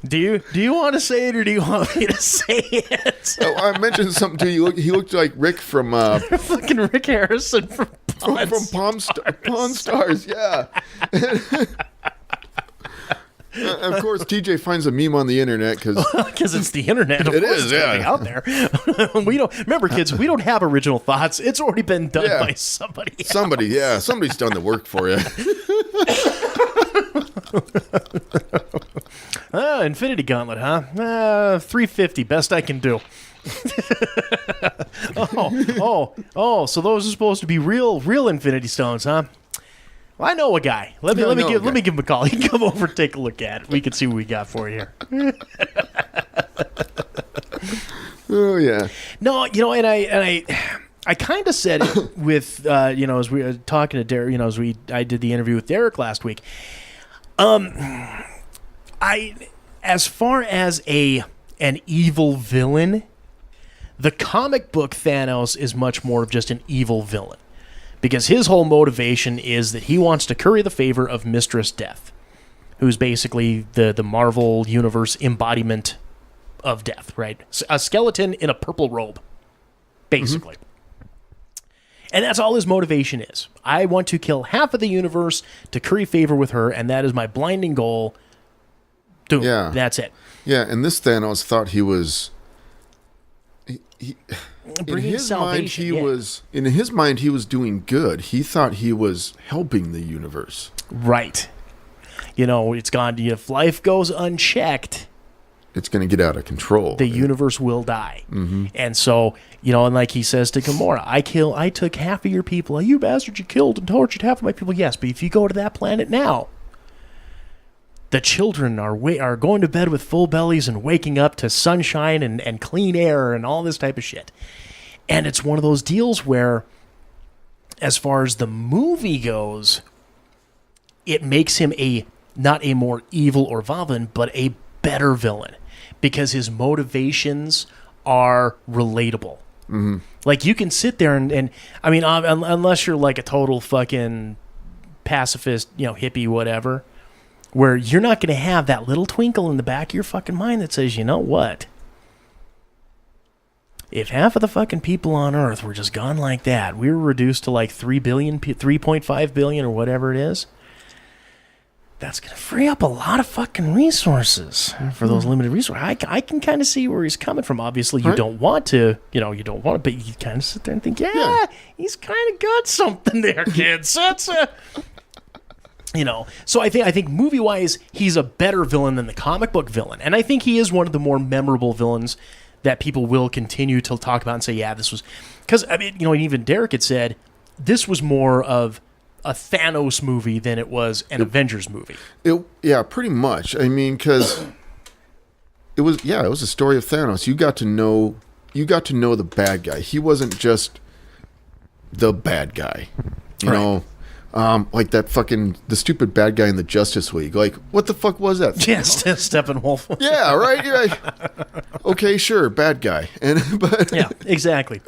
Do you want to say it or do you want me to say it? Oh, I mentioned something to you. He looked like Rick from fucking Rick Harrison from Pawn Stars. Yeah. Of course, TJ finds a meme on the internet because it's the internet. Of it course is, it's gonna be out there. We don't remember, kids. We don't have original thoughts. It's already been done by somebody. Somebody's done the work for you. Infinity Gauntlet, huh? 350, best I can do. So those are supposed to be real Infinity Stones, huh? Well, I know a guy. Let me give him a call. He can come over and take a look at it. We can see what we got for you here. Oh yeah. No, and I kind of said it with as we were talking to Derek, I did the interview with Derek last week. As far as an evil villain, the comic book Thanos is much more of just an evil villain. Because his whole motivation is that he wants to curry the favor of Mistress Death, who's basically the Marvel Universe embodiment of death, right? A skeleton in a purple robe, basically. And that's all his motivation is. I want to kill half of the universe to curry favor with her, and that is my blinding goal. Boom. Yeah. That's it. Yeah, and this Thanos thought he was... In his mind, he was doing good. He thought he was helping the universe. Right. It's gone. If life goes unchecked, it's going to get out of control. The universe will die. Mm-hmm. And so, and like he says to Gamora, I took half of your people. You bastard, you killed and tortured half of my people. Yes, but if you go to that planet now, the children are going to bed with full bellies and waking up to sunshine and clean air and all this type of shit. And it's one of those deals where, as far as the movie goes, it makes him not a more evil or villain, but a better villain. Because his motivations are relatable. Mm-hmm. Like, you can sit there and I mean, unless you're like a total fucking pacifist, hippie, whatever, where you're not going to have that little twinkle in the back of your fucking mind that says, you know what? If half of the fucking people on Earth were just gone like that, we were reduced to like 3 billion, 3.5 billion or whatever it is, that's going to free up a lot of fucking resources for those limited resources. I can kind of see where he's coming from. Obviously, you don't want to, but you kind of sit there and think, yeah. He's kind of got something there, kids. That's so I think movie-wise, he's a better villain than the comic book villain. And I think he is one of the more memorable villains that people will continue to talk about and say, yeah, this was... Because, I mean, even Derek had said, this was more of a Thanos movie than it was an Avengers movie. Yeah, pretty much. I mean, because it was a story of Thanos. You got to know the bad guy. He wasn't just the bad guy. You know, like that the stupid bad guy in the Justice League. Like, what the fuck was that? Yeah, Steppenwolf. Yeah, right. You're like, okay, sure, bad guy. But yeah, exactly.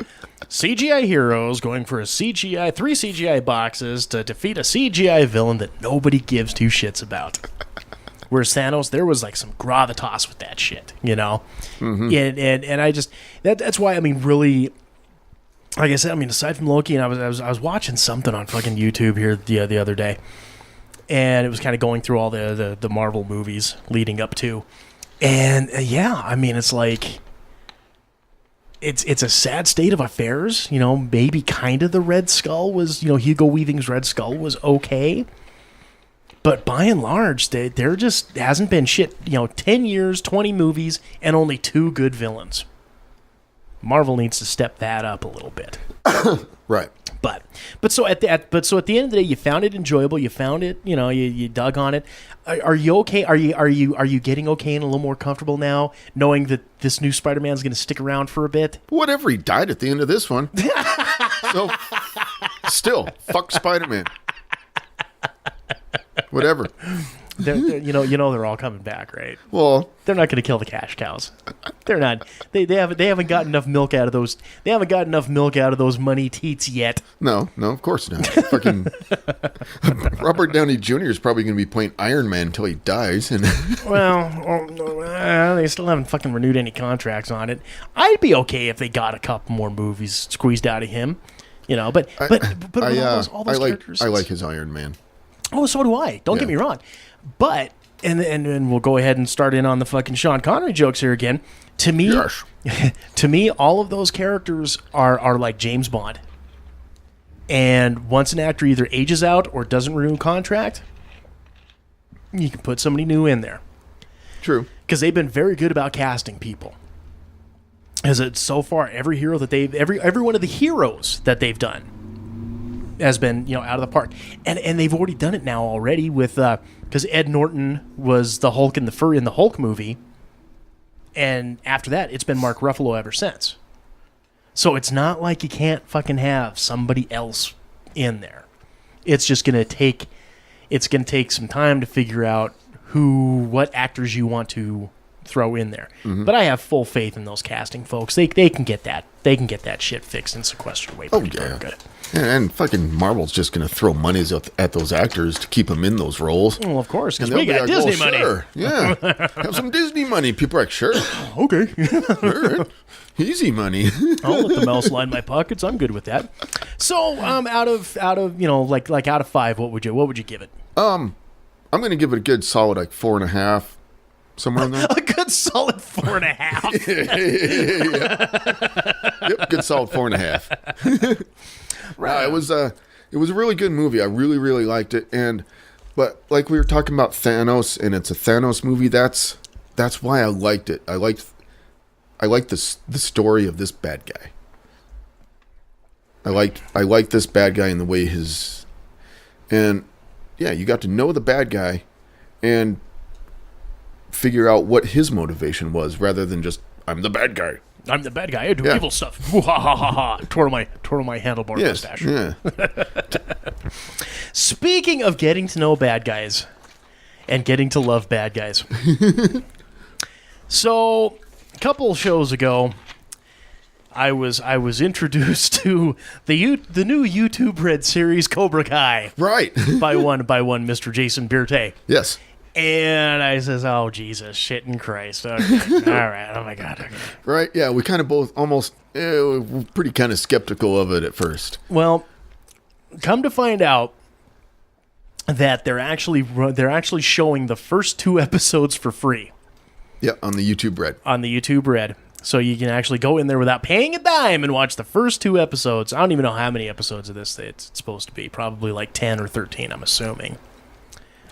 CGI heroes going for three CGI boxes to defeat a CGI villain that nobody gives two shits about. Whereas Thanos, there was like some gravitas with that shit, Mm-hmm. And I just that's why, I mean, really, like I said, I mean, aside from Loki, and I was watching something on fucking YouTube here the other day, and it was kind of going through all the Marvel movies leading up to, and I mean, it's like it's a sad state of affairs. Maybe kind of the Red Skull was, Hugo Weaving's Red Skull was okay, but by and large, there just hasn't been shit. 10 years, 20 movies, and only 2 good villains. Marvel needs to step that up a little bit. Right. But so at the end of the day, you found it enjoyable. You found it, you dug on it. Are you okay? Are you getting okay and a little more comfortable now, knowing that this new Spider-Man is going to stick around for a bit? Whatever, he died at the end of this one. So, still, fuck Spider-Man. Whatever. They're all coming back, right? Well, they're not going to kill the cash cows. They're not. They haven't got enough milk out of those. They haven't got enough milk out of those money teats yet. No, of course not. Fucking Robert Downey Jr. is probably going to be playing Iron Man until he dies. And they still haven't fucking renewed any contracts on it. I'd be okay if they got a couple more movies squeezed out of him. But all those characters. I like his Iron Man. Oh, so do I. Don't get me wrong. But and we'll go ahead and start in on the fucking Sean Connery jokes here again. To me, Yes. to me, all of those characters are like James Bond. And once an actor either ages out or doesn't renew a contract, you can put somebody new in there. True. Because they've been very good about casting people. As it so far, every hero that every one of the heroes that they've done has been out of the park, and they've already done it now already with because Ed Norton was the Hulk in the Hulk movie, and after that it's been Mark Ruffalo ever since. So it's not like you can't fucking have somebody else in there. It's just gonna take some time to figure out what actors you want to throw in there. Mm-hmm. But I have full faith in those casting folks. They can get that shit fixed and sequestered away pretty darn good. And fucking Marvel's just going to throw monies at those actors to keep them in those roles. Well, of course, because we got Disney money. Sure. Yeah, have some Disney money. People are like, sure. Okay. Sure. Easy money. I'll let the mouse line my pockets. I'm good with that. So, out of 5, what would you give it? I'm going to give it a good solid 4.5. Somewhere in there. A good solid 4.5. Yep, good solid 4.5. Right. It was a really good movie. I really, really liked it. But like we were talking about Thanos, and it's a Thanos movie. That's why I liked it. I liked the story of this bad guy. I liked this bad guy and the way you got to know the bad guy and figure out what his motivation was, rather than just I'm the bad guy. I'm the bad guy. I do evil stuff. Ha ha ha ha! Twirl my handlebar mustache. Yeah. Speaking of getting to know bad guys and getting to love bad guys, so a couple shows ago, I was introduced to the new YouTube Red series Cobra Kai. Right. by one Mr. Jason Birte. Yes. And I says, oh, Jesus, shit in Christ. Okay. All right. Oh, my God. Okay. Right. Yeah, we kind of both almost were pretty kind of skeptical of it at first. Well, come to find out that they're actually showing the first 2 episodes for free. Yeah, on the YouTube Red. On the YouTube Red. So you can actually go in there without paying a dime and watch the first 2 episodes. I don't even know how many episodes of this it's supposed to be. Probably like 10 or 13, I'm assuming.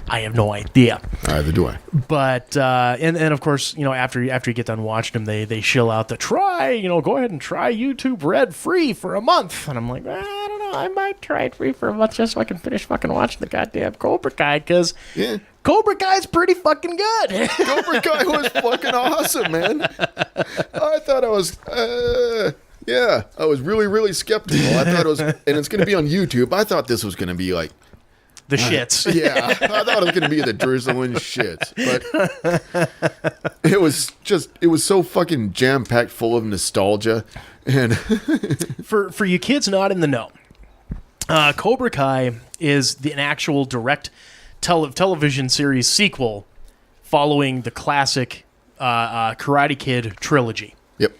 I have no idea. Neither do I. But and of course, after you get done watching them, they shill out the try. Go ahead and try YouTube Red free for a month. And I'm like, I don't know. I might try it free for a month just so I can finish fucking watching the goddamn Cobra Kai, because Cobra Kai's pretty fucking good. Cobra Kai was fucking awesome, man. I thought I was. I was really, really skeptical. I thought it was, and it's going to be on YouTube. I thought this was going to be like the shits. Yeah, I thought it was going to be the drizzling shits, but it was so fucking jam packed full of nostalgia. And for you kids not in the know, Cobra Kai is an actual direct television series sequel following the classic Karate Kid trilogy. Yep.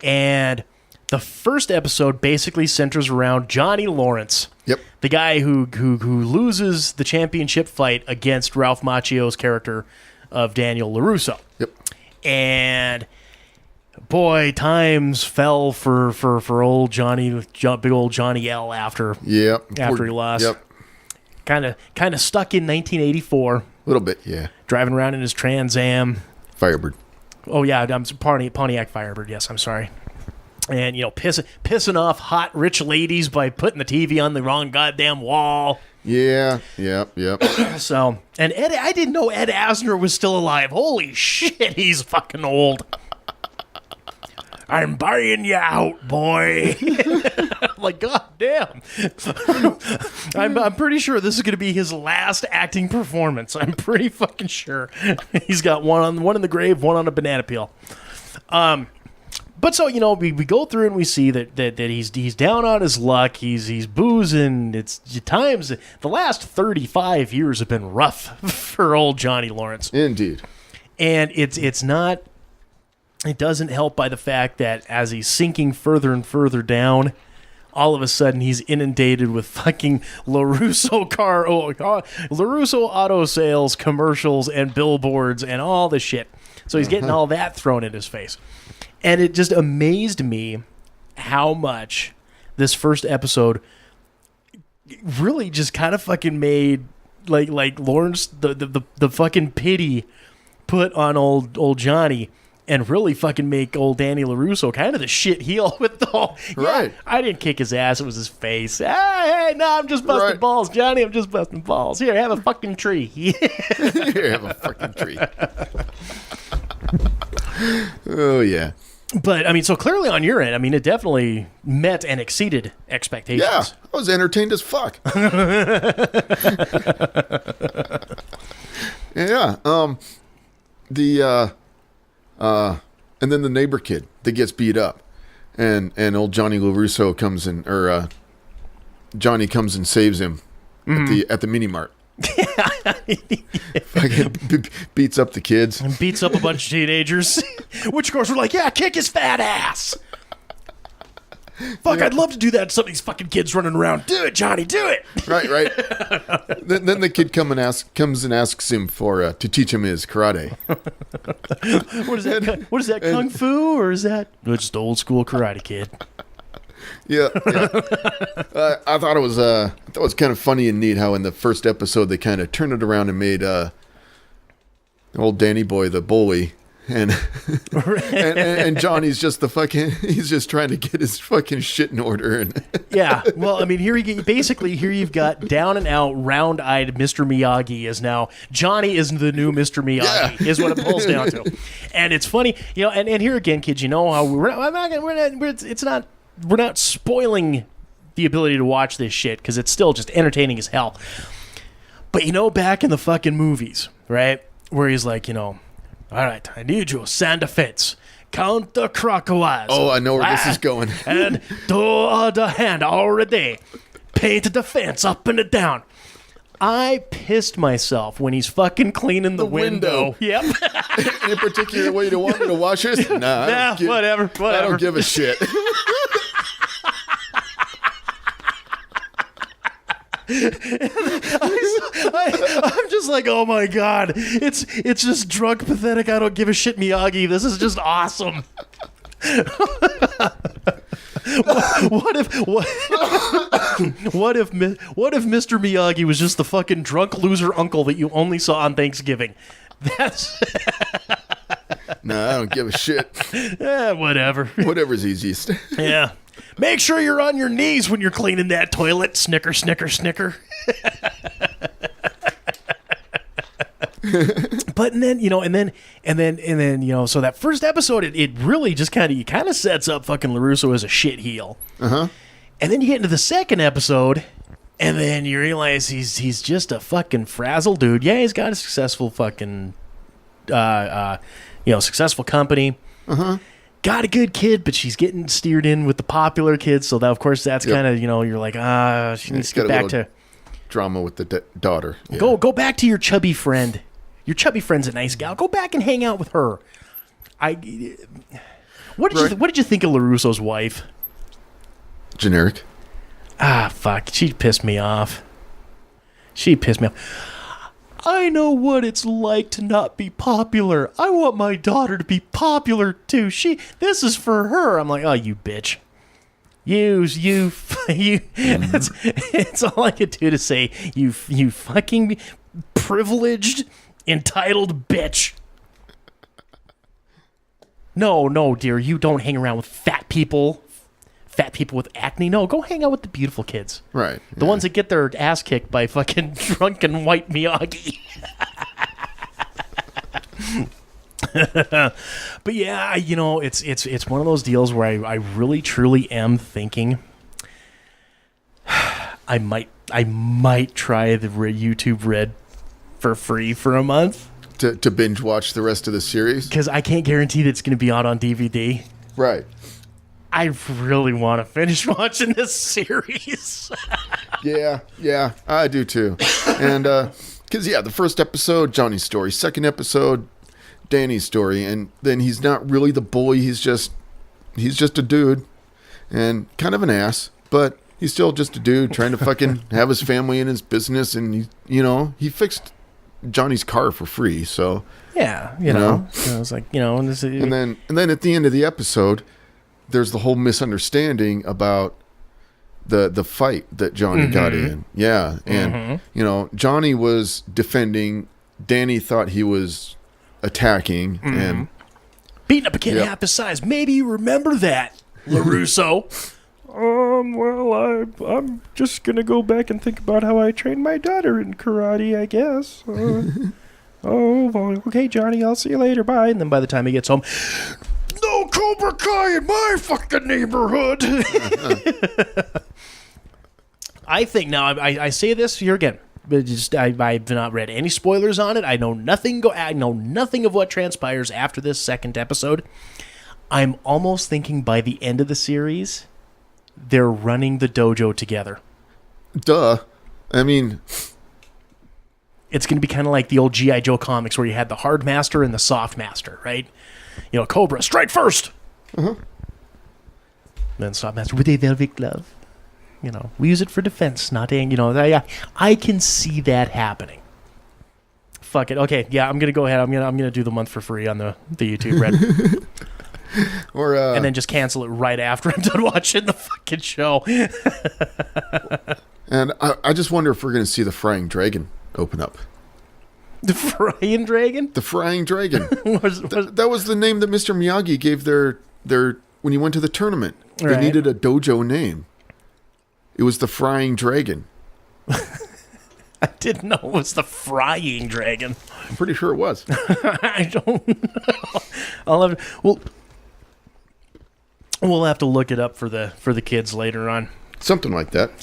And the first episode basically centers around Johnny Lawrence. Yep. The guy who loses the championship fight against Ralph Macchio's character of Daniel LaRusso. Yep. And boy, times fell for old Johnny, big old Johnny L after he lost. Yep. Kind of stuck in 1984. A little bit, yeah. Driving around in his Trans Am. Firebird. Oh yeah, I'm Pontiac Firebird. Yes, I'm sorry. and pissing off hot rich ladies by putting the TV on the wrong goddamn wall. Yeah, yep. So, and Ed, I didn't know Ed Asner was still alive. Holy shit, he's fucking old. I'm buying you out, boy. I'm like, God damn. I'm pretty sure this is going to be his last acting performance. I'm pretty fucking sure. He's got one in the grave, one on a banana peel. But so, we go through and we see that he's down on his luck. He's boozing. It's times. The last 35 years have been rough for old Johnny Lawrence. Indeed. And it's not. It doesn't help by the fact that as he's sinking further and further down, all of a sudden he's inundated with fucking LaRusso LaRusso auto sales commercials and billboards and all the shit. So he's getting all that thrown in his face. And it just amazed me how much this first episode really just kind of fucking made like Lawrence the fucking pity put on old Johnny. And really fucking make old Danny LaRusso kind of the shit heel with the whole... Right. I didn't kick his ass. It was his face. Hey, no, I'm just busting balls, Johnny. I'm just busting balls. Here, have a fucking tree. Here, have a fucking tree. Oh, yeah. But, so clearly on your end, it definitely met and exceeded expectations. Yeah, I was entertained as fuck. Yeah. And then the neighbor kid that gets beat up, and old Johnny LaRusso comes in, or Johnny comes and saves him at the mini mart. Fucking beats up the kids and beats up a bunch of teenagers, which of course we're like, yeah, kick his fat ass. Fuck, I'd love to do that to some of these fucking kids running around. Do it, Johnny, do it. Right. then the kid comes and asks him to teach him his karate. What is that, kung fu, or is that... It's just old school karate, kid. Yeah. I thought it was kind of funny and neat how in the first episode they kind of turned it around and made old Danny boy the bully. And Johnny's just he's just trying to get his fucking shit in order. And yeah, well, here you've got down and out, round-eyed Mr. Miyagi is now Johnny is the new Mr. Miyagi is what it boils down to. And it's funny, and here again, kids, how we're not spoiling the ability to watch this shit because it's still just entertaining as hell. But back in the fucking movies, right, where he's like, all right, I need you, Santa Fitz. Count the crocodiles. Oh, I know where this is going. And do the hand already. Paint the fence up and down. I pissed myself when he's fucking cleaning the window. Yep. In particular way to want me to wash it? Nah, whatever. I don't give a shit. I'm just like, oh my god, it's just drunk, pathetic. I don't give a shit, Miyagi. This is just awesome. What if Mr. Miyagi was just the fucking drunk loser uncle that you only saw on Thanksgiving? That's No, I don't give a shit. Whatever. Whatever's easiest. Yeah. Make sure you're on your knees when you're cleaning that toilet. Snicker, snicker, snicker. But then, so that first episode, it really just kind of sets up fucking LaRusso as a shit heel. Uh-huh. And then you get into the second episode, and then you realize he's just a fucking frazzled dude. Yeah, he's got a successful fucking, successful company. Uh-huh. Got a good kid, but she's getting steered in with the popular kids. So that, of course, that's kind of, you're like, she needs to get back to drama with the daughter. Yeah. Go back to your chubby friend. Your chubby friend's a nice gal. Go back and hang out with her. What did you think of LaRusso's wife? Generic. Fuck. She pissed me off. I know what it's like to not be popular. I want my daughter to be popular too. This is for her. I'm like, oh, you bitch. You. It's all I could do to say, you fucking privileged, entitled bitch. No, dear, you don't hang around with fat people with acne. No, go hang out with the beautiful kids. Right. The ones that get their ass kicked by fucking drunken white Miyagi. But yeah, it's one of those deals where I really truly am thinking I might try the YouTube Red for free for a month to binge watch the rest of the series, because I can't guarantee that it's going to be out on DVD. Right. I really want to finish watching this series. Yeah, I do too. And because the first episode, Johnny's story. Second episode, Danny's story. And then he's not really the bully. He's just a dude and kind of an ass, but he's still just a dude trying to fucking have his family and his business. And he fixed Johnny's car for free. So yeah, you know, so it's like, and then at the end of the episode, there's the whole misunderstanding about the fight that Johnny got in. Yeah. And, Johnny was defending. Danny thought he was attacking and beating up a kid half his size. Maybe you remember that, LaRusso. Well, I'm just going to go back and think about how I trained my daughter in karate, I guess. Well, okay, Johnny, I'll see you later. Bye. And then by the time he gets home, no Cobra Kai in my fucking neighborhood. I think now I say this here again, but I've not read any spoilers on it. I know nothing. I know nothing of what transpires after this second episode. I'm almost thinking by the end of the series, they're running the dojo together. Duh. I mean, it's going to be kind of like the old G.I. Joe comics where you had the hard master and the soft master, right? Cobra, strike first. Then soft master with a velvet glove. We use it for defense, not I can see that happening. Fuck it. Okay, yeah, I'm gonna go ahead. I'm gonna do the month for free on the YouTube Red. And then just cancel it right after I'm done watching the fucking show. And I just wonder if we're going to see the Frying Dragon open up. The Frying Dragon? The Frying Dragon. That was the name that Mr. Miyagi gave their when he went to the tournament. They needed a dojo name. It was the Frying Dragon. I didn't know it was the Frying Dragon. I'm pretty sure it was. I don't know. We'll have to look it up for the kids later on. Something like that.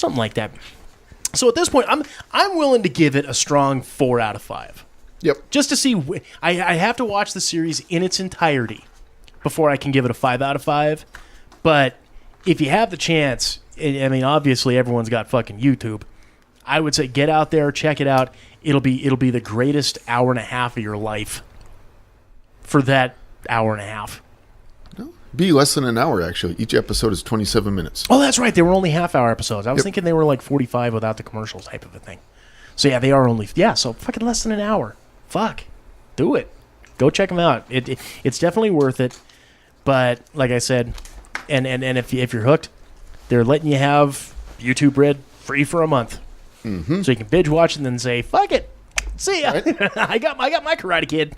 So at this point, I'm willing to give it a strong 4 out of 5. Yep. Just to see, I have to watch the series in its entirety before I can give it a 5 out of 5. But if you have the chance, I mean, obviously everyone's got fucking YouTube. I would say get out there, check it out. It'll be the greatest hour and a half of your life for that hour and a half. Be less than an hour, actually. Each episode is 27 minutes. Oh, that's right. They were only half-hour episodes. I was thinking they were like 45 without the commercials type of a thing. So, yeah, they are only... Yeah, so fucking less than an hour. Fuck. Do it. Go check them out. It's definitely worth it. But, like I said, and if you're hooked, they're letting you have YouTube Red free for a month. Mm-hmm. So you can binge watch and then say, fuck it. See ya. Right. I got my Karate Kid.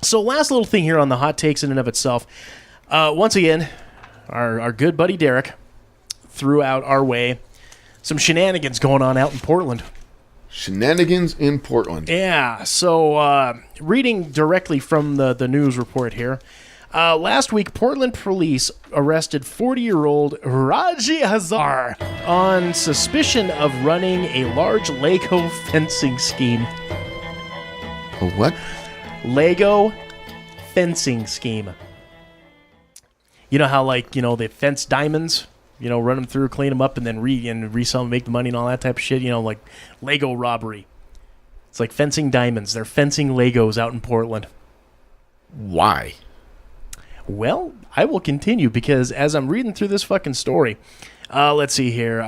So last little thing here on the hot takes in and of itself. Once again, our good buddy Derek threw out our way some shenanigans going on out in Portland. Shenanigans in Portland. Yeah, so reading directly from the news report here. Last week, Portland police arrested 40-year-old Raji Hazar on suspicion of running a large Lego fencing scheme. A what? Lego fencing scheme. You know how, they fence diamonds? Run them through, clean them up, and then resell them, make the money and all that type of shit? Like Lego robbery. It's like fencing diamonds. They're fencing Legos out in Portland. Why? Well, I will continue because as I'm reading through this fucking story, let's see here.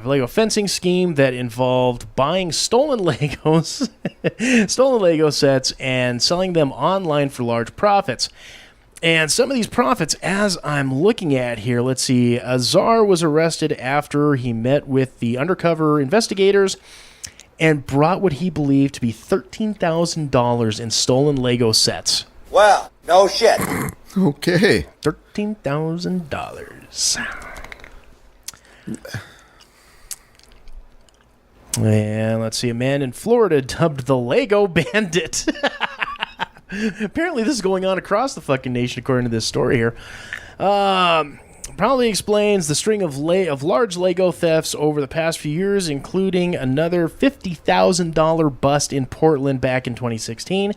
Lego fencing scheme that involved buying stolen Legos, stolen Lego sets, and selling them online for large profits. And some of these profits, as I'm looking at here, let's see. Azar was arrested after he met with the undercover investigators and brought what he believed to be $13,000 in stolen Lego sets. Well, No shit. Okay. $13,000. And let's see, a man in Florida dubbed the Lego Bandit. Apparently this is going on across the fucking nation according to this story here. Probably explains the string of large Lego thefts over the past few years, including another $50,000 bust in Portland back in 2016.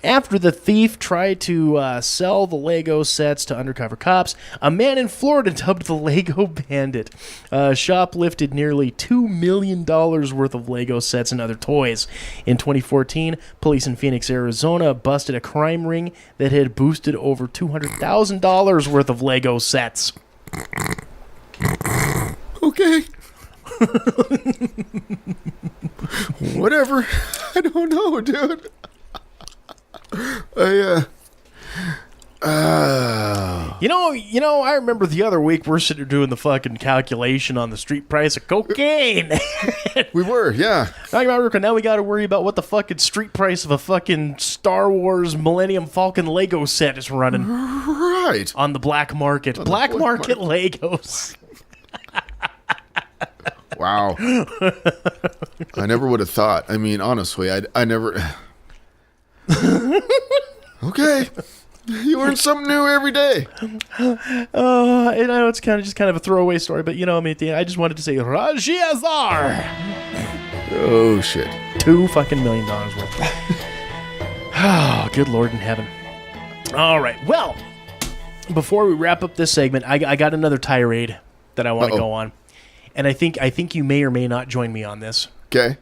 After the thief tried to sell the Lego sets to undercover cops, a man in Florida dubbed the Lego Bandit shoplifted nearly $2 million worth of Lego sets and other toys. In 2014, police in Phoenix, Arizona busted a crime ring that had boosted over $200,000 worth of Lego sets. Okay. Whatever. I don't know, dude. You know, I remember the other week we're sitting there doing the fucking calculation on the street price of cocaine. We were, yeah. Now we got to worry about what the fucking street price of a fucking Star Wars Millennium Falcon Lego set is running. Right. On the black market. Black market Legos. Wow. I never would have thought. I mean, honestly, I never... Okay. You learn something new every day. I know it's kind of a throwaway story, but you know, I mean, I just wanted to say Raji Azar. Oh shit! $2 million worth. Oh, good Lord in heaven! All right, well, before we wrap up this segment, I got another tirade that I want to go on, and I think you may or may not join me on this. Okay.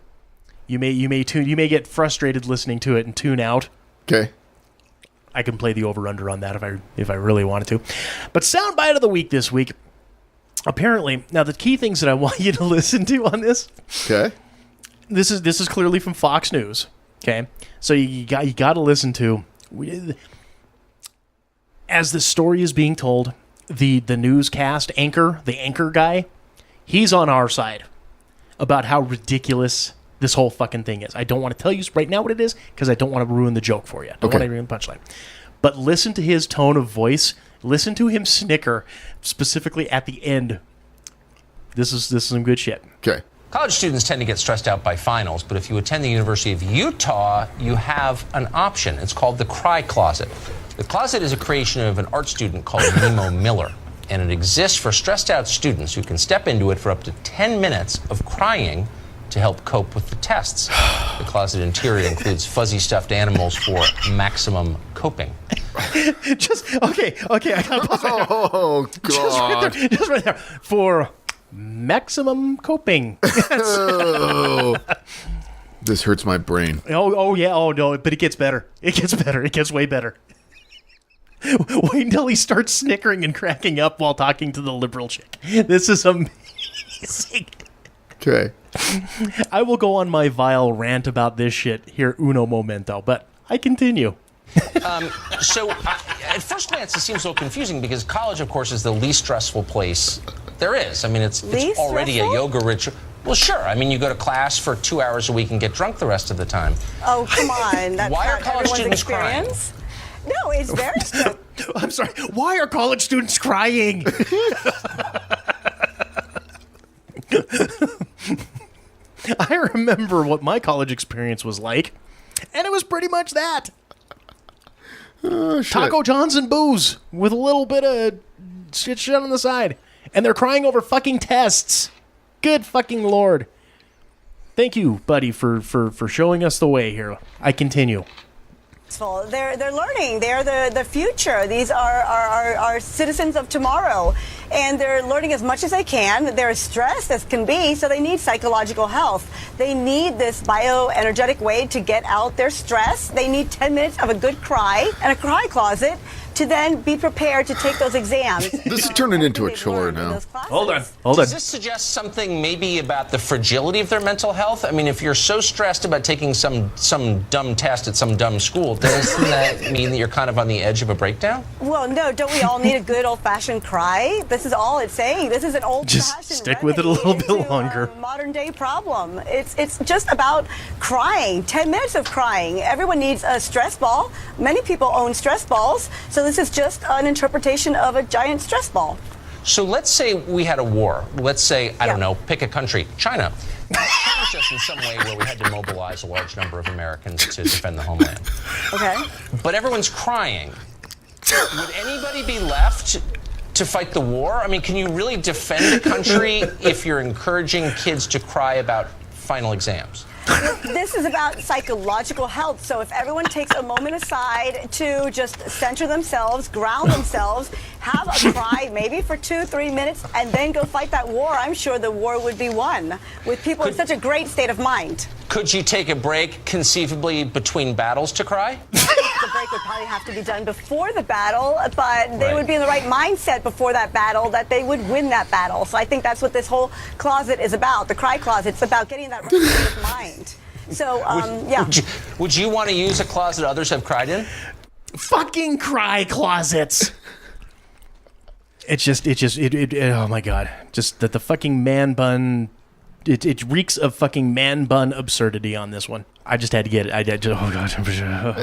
You may get frustrated listening to it and tune out. Okay. I can play the over-under on that if I really wanted to. But soundbite of the week this week. Apparently, now the key things that I want you to listen to on this. Okay. This is clearly from Fox News. Okay, so you got to listen to. As the story is being told, the newscast anchor, the anchor guy, he's on our side about how ridiculous this whole fucking thing is. I don't want to tell you right now what it is because I don't want to ruin the joke for you. I don't want to ruin the punchline. But listen to his tone of voice. Listen to him snicker, specifically at the end. This is some good shit. Okay. College students tend to get stressed out by finals, but if you attend the University of Utah, you have an option. It's called the Cry Closet. The closet is a creation of an art student called Nemo Miller, and it exists for stressed out students who can step into it for up to 10 minutes of crying to help cope with the tests. The closet interior includes fuzzy stuffed animals for maximum coping. Okay, I gotta pause right there. Oh, God. Just right there. For maximum coping. Oh. This hurts my brain. Oh yeah, oh no, but it gets better. It gets way better. Wait until he starts snickering and cracking up while talking to the liberal chick. This is amazing. Okay. I will go on my vile rant about this shit here uno momento, but I continue. So, at first glance, it seems a little confusing because college, of course, is the least stressful place there is. I mean, it's already a yoga ritual. Well, sure. I mean, you go to class for 2 hours a week and get drunk the rest of the time. Oh, come on. That's Why are not college everyone's students crying? experience. No, it's very stressful. I'm sorry. Why are college students crying? I remember what my college experience was like, and it was pretty much that. Oh, shit. Taco John's and booze with a little bit of shit on the side. And they're crying over fucking tests. Good fucking Lord. Thank you, buddy, for showing us the way here. I continue. They're learning. They're the future. These are citizens of tomorrow. And they're learning as much as they can. They're as stressed as can be, so they need psychological health. They need this bioenergetic way to get out their stress. They need 10 minutes of a good cry and a cry closet to then be prepared to take those exams. This is turning into a chore now. Hold on. Does this suggest something maybe about the fragility of their mental health? I mean, if you're so stressed about taking some dumb test at some dumb school, doesn't that mean that you're kind of on the edge of a breakdown? Well, no, don't we all need a good old-fashioned cry? This is all it's saying. This is an old-fashioned Just stick with it a little bit longer. Modern-day problem. It's just about crying. 10 minutes of crying. Everyone needs a stress ball. Many people own stress balls, so this is just an interpretation of a giant stress ball. So let's say we had a war. Let's say, I don't know, pick a country, China. Challenge us in some way where we had to mobilize a large number of Americans to defend the homeland. Okay. But everyone's crying. Would anybody be left to fight the war? I mean, can you really defend a country if you're encouraging kids to cry about final exams? This is about psychological health. So if everyone takes a moment aside to just center themselves, ground themselves, have a cry maybe for 2-3 minutes, and then go fight that war, I'm sure the war would be won with people in such a great state of mind. Could you take a break conceivably between battles to cry? The break would probably have to be done before the battle, but they would be in the right mindset before that battle that they would win that battle. So I think that's what this whole closet is about. The cry closet. It's about getting that right state of mind. So, yeah. Would you want to use a closet others have cried in? Fucking cry closets. Oh my God. Just that the fucking man bun, it reeks of fucking man bun absurdity on this one. I just had to get it. Oh God.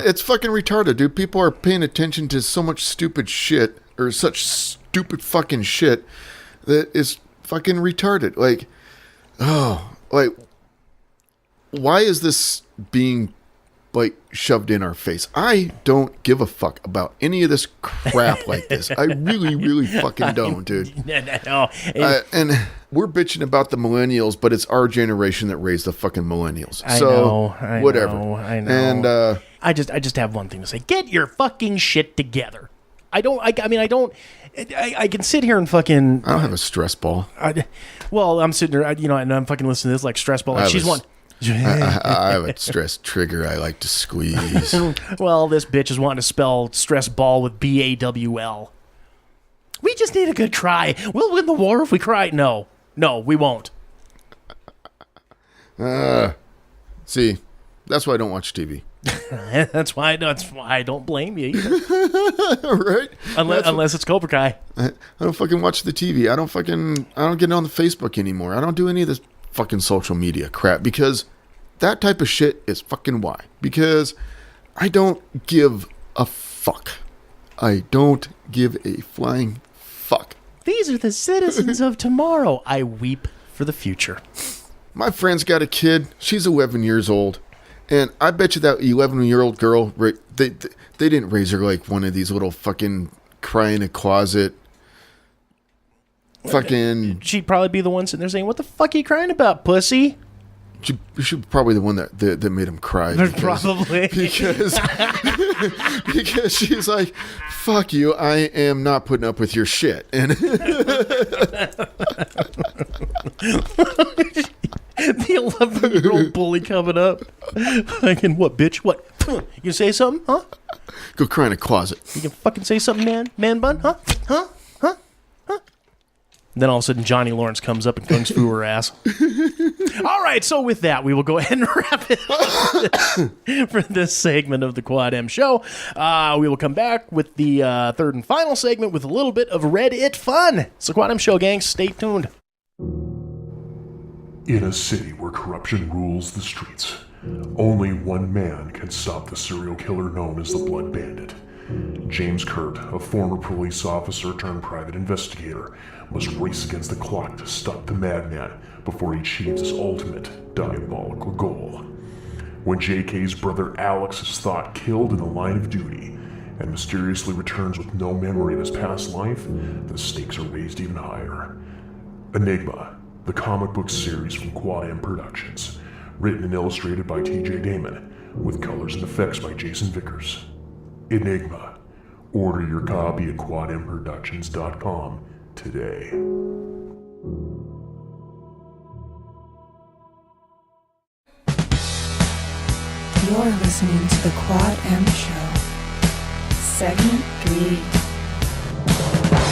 It's fucking retarded, dude. People are paying attention to so much stupid shit, or such stupid fucking shit that is fucking retarded. Like, why is this being like shoved in our face? I don't give a fuck about any of this crap like this. I really, really fucking don't, dude. No. And we're bitching about the millennials, but it's our generation that raised the fucking millennials. I know. Whatever. I know. And I just have one thing to say: get your fucking shit together. I can sit here and fucking. I don't have a stress ball. I'm sitting there, and I'm fucking listening to this like stress ball. Like she's one. I have a stress trigger I like to squeeze. Well, this bitch is wanting to spell stress ball with BAWL. We just need a good cry. We'll win the war if we cry. No, we won't. See, that's why I don't watch TV. That's why I don't blame you either. Right? Unless it's Cobra Kai. I don't fucking watch the TV. I don't get on the Facebook anymore. I don't do any of this fucking social media crap, because that type of shit is fucking why. Because I don't give a fuck. I don't give a flying fuck. These are the citizens of tomorrow. I weep for the future. My friend's got a kid. She's 11 years old. And I bet you that 11-year-old girl, they didn't raise her like one of these little fucking cry in a closet. Fucking. She'd probably be the one sitting there saying, "What the fuck are you crying about, pussy?" She probably the one that made him cry. Probably. Because she's like, "Fuck you, I am not putting up with your shit." And the 11-year-old bully coming up. Fucking what, bitch? What? You say something, huh? Go cry in a closet. You can fucking say something, man bun, huh? Then all of a sudden, Johnny Lawrence comes up and kung fu her ass. All right, so with that, we will go ahead and wrap it up for this segment of the Quad M Show. We will come back with the third and final segment with a little bit of Reddit fun. It's the Quad M Show, gang. Stay tuned. In a city where corruption rules the streets, only one man can stop the serial killer known as the Blood Bandit. James Kurt, a former police officer turned private investigator, must race against the clock to stop the madman before he achieves his ultimate diabolical goal. When JK's brother Alex is thought killed in the line of duty and mysteriously returns with no memory of his past life, the stakes are raised even higher. Enigma, the comic book series from Quad M Productions, written and illustrated by TJ Damon, with colors and effects by Jason Vickers. Enigma. Order your copy at quadmproductions.com today. You're listening to the Quad M Show. Segment 3. Weekly.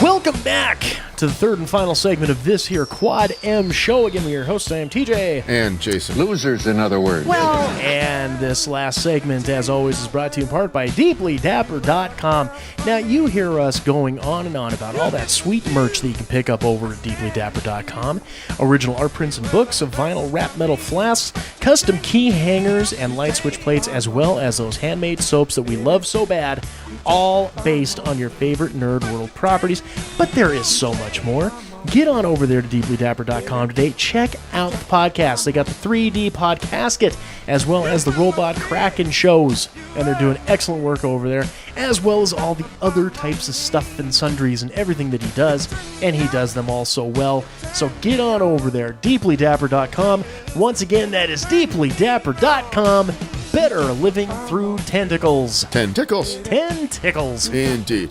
Welcome back to the third and final segment of this here Quad M show. Again, we are your hosts. I am TJ. And Jason. Losers, in other words. Well, and this last segment, as always, is brought to you in part by DeeplyDapper.com. Now, you hear us going on and on about all that sweet merch that you can pick up over at DeeplyDapper.com. Original art prints and books of vinyl wrap metal flasks, custom key hangers, and light switch plates, as well as those handmade soaps that we love so bad, all based on your favorite Nerd World properties. But there is so much more. Get on over there to DeeplyDapper.com today. Check out the podcast. They got the 3D Podcasket, as well as the Robot Kraken shows. And they're doing excellent work over there, as well as all the other types of stuff and sundries and everything that he does. And he does them all so well. So get on over there, DeeplyDapper.com. Once again, that is DeeplyDapper.com. Better living through tentacles. Tentacles. Tentacles. Indeed.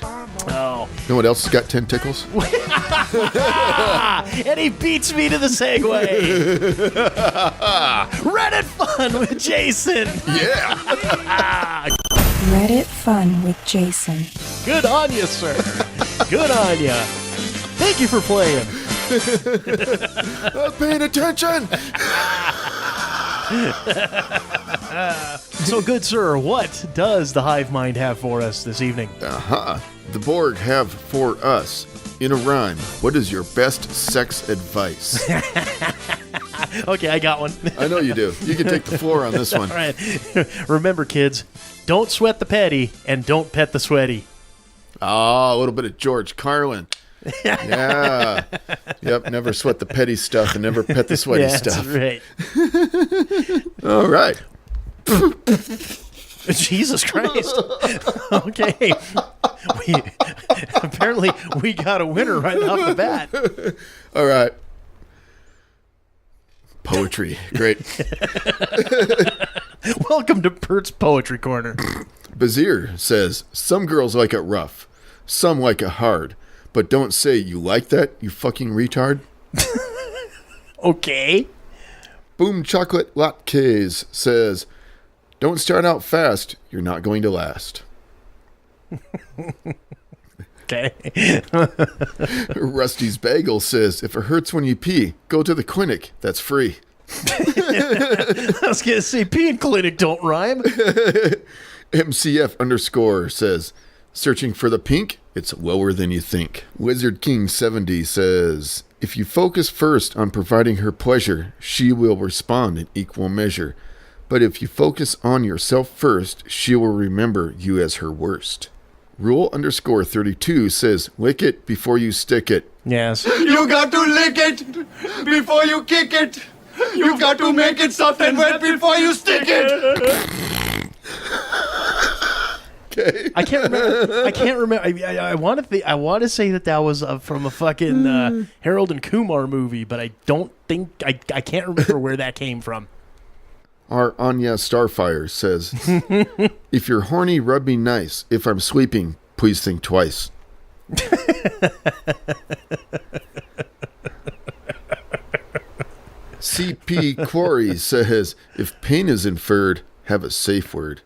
Oh. You know what else has got tentacles? And he beats me to the segue. Reddit fun with Jason. Yeah. Reddit fun with Jason. Good on you, sir. Good on you. Thank you for playing. I was paying attention. So, good sir, what does the Hive Mind have for us this evening? The Borg have for us, in a rhyme, what is your best sex advice? Okay, I got one. I know you do. You can take the floor on this one. All right. Remember, kids, don't sweat the petty and don't pet the sweaty. Ah, a little bit of George Carlin. Yeah. Yep, never sweat the petty stuff and never pet the sweaty stuff. That's right. All right. Jesus Christ. Okay. Apparently, we got a winner right off the bat. All right. Poetry. Great. Welcome to Bert's Poetry Corner. Bazir says, some girls like it rough, some like it hard, but don't say you like that, you fucking retard. Okay. Boom Chocolate Latkes says, don't start out fast, you're not going to last. Okay. Rusty's Bagel says, if it hurts when you pee, go to the clinic. That's free. I was going to say, pee and clinic don't rhyme. MCF_ says, searching for the pink, it's lower than you think. Wizard King 70 says, if you focus first on providing her pleasure, she will respond in equal measure. But if you focus on yourself first, she will remember you as her worst. Rule_32 says, lick it before you stick it. Yes. You got to lick it before you kick it. You got to make it soft and wet before you stick it. Okay. I can't remember. I want to say that was from a fucking Harold and Kumar movie, but I don't think I can't remember where that came from. Our Anya Starfire says, if you're horny, rub me nice. If I'm sweeping, please think twice. CP Quarry says, if pain is inferred, have a safe word.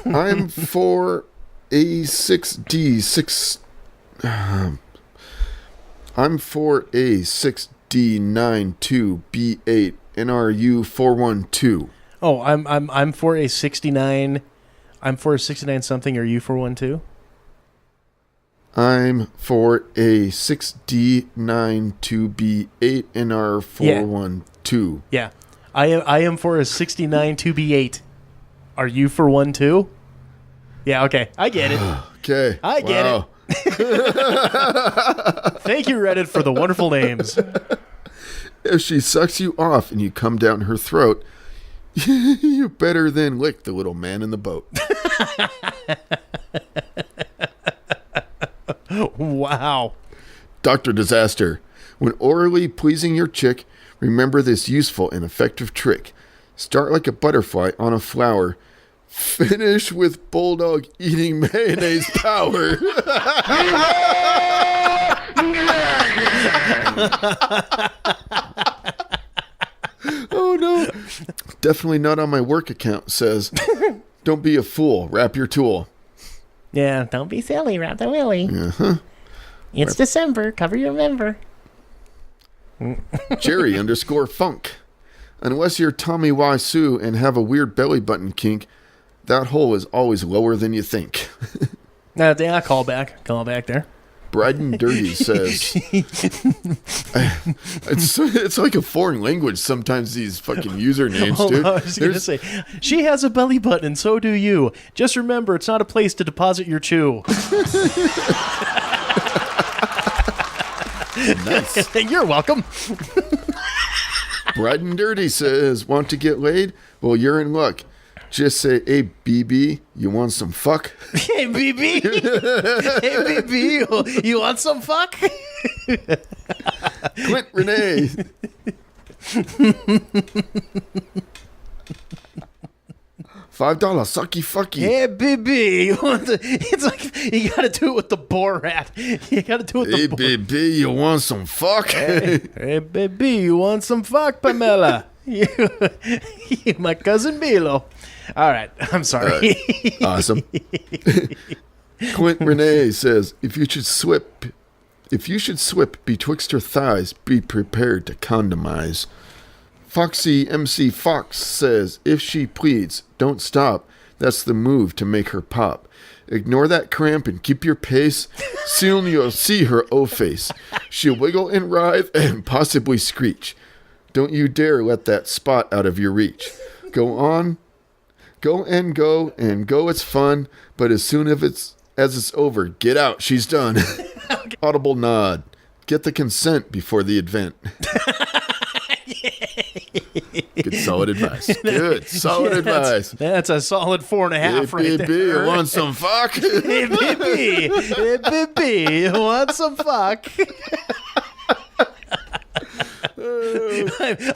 I'm for a 6D6... I'm for a 6D92B8 NRU 412. Oh, I'm for a 69. I'm for a 69 something. Are you for one too? I'm for a 6D92B8 NR 412. Yeah. I am for a 69 2B8. Are you for one too? Yeah, okay. I get it. Okay. I get it. Thank you, Reddit, for the wonderful names. If she sucks you off and you come down her throat, you better then lick the little man in the boat. Wow. Dr. Disaster. When orally pleasing your chick, remember this useful and effective trick. Start like a butterfly on a flower. Finish with bulldog eating mayonnaise power. Oh no. Definitely not on my work account, says, don't be a fool. Wrap your tool. Yeah, don't be silly. Wrap the willy. Uh-huh. It's December. Cover your member. Jerry _funk. Unless you're Tommy Wiseau and have a weird belly button kink, that hole is always lower than you think. Yeah, call back there. Bryden Dirty says, it's like a foreign language sometimes, these fucking usernames, dude. I was going to say, she has a belly button and so do you. Just remember, it's not a place to deposit your chew. Nice. You're welcome. Bryden Dirty says, want to get laid? Well, you're in luck. Just say, hey, BB, you want some fuck? Hey, BB. Hey, BB, you want some fuck? Clint Renee. $5 sucky fucky. Hey, BB. It's like you got to do it with the Borat. You got to do it with hey, the BB, you want some fuck? Hey, BB, you want some fuck, Pamela? You my cousin Bilo. All right, I'm sorry. Awesome. Clint Renee says, if you should swip betwixt her thighs, be prepared to condomize. Foxy MC Fox says, if she pleads, don't stop. That's the move to make her pop. Ignore that cramp and keep your pace. Soon you'll see her O-face. She'll wiggle and writhe and possibly screech. Don't you dare let that spot out of your reach. Go on. Go, it's fun, but as soon as it's over, get out, she's done. Audible nod. Get the consent before the event. Good solid advice. Good solid advice. That's a solid 4.5 hey, right BB, there. You want some fuck? Hey, BB, you want some fuck?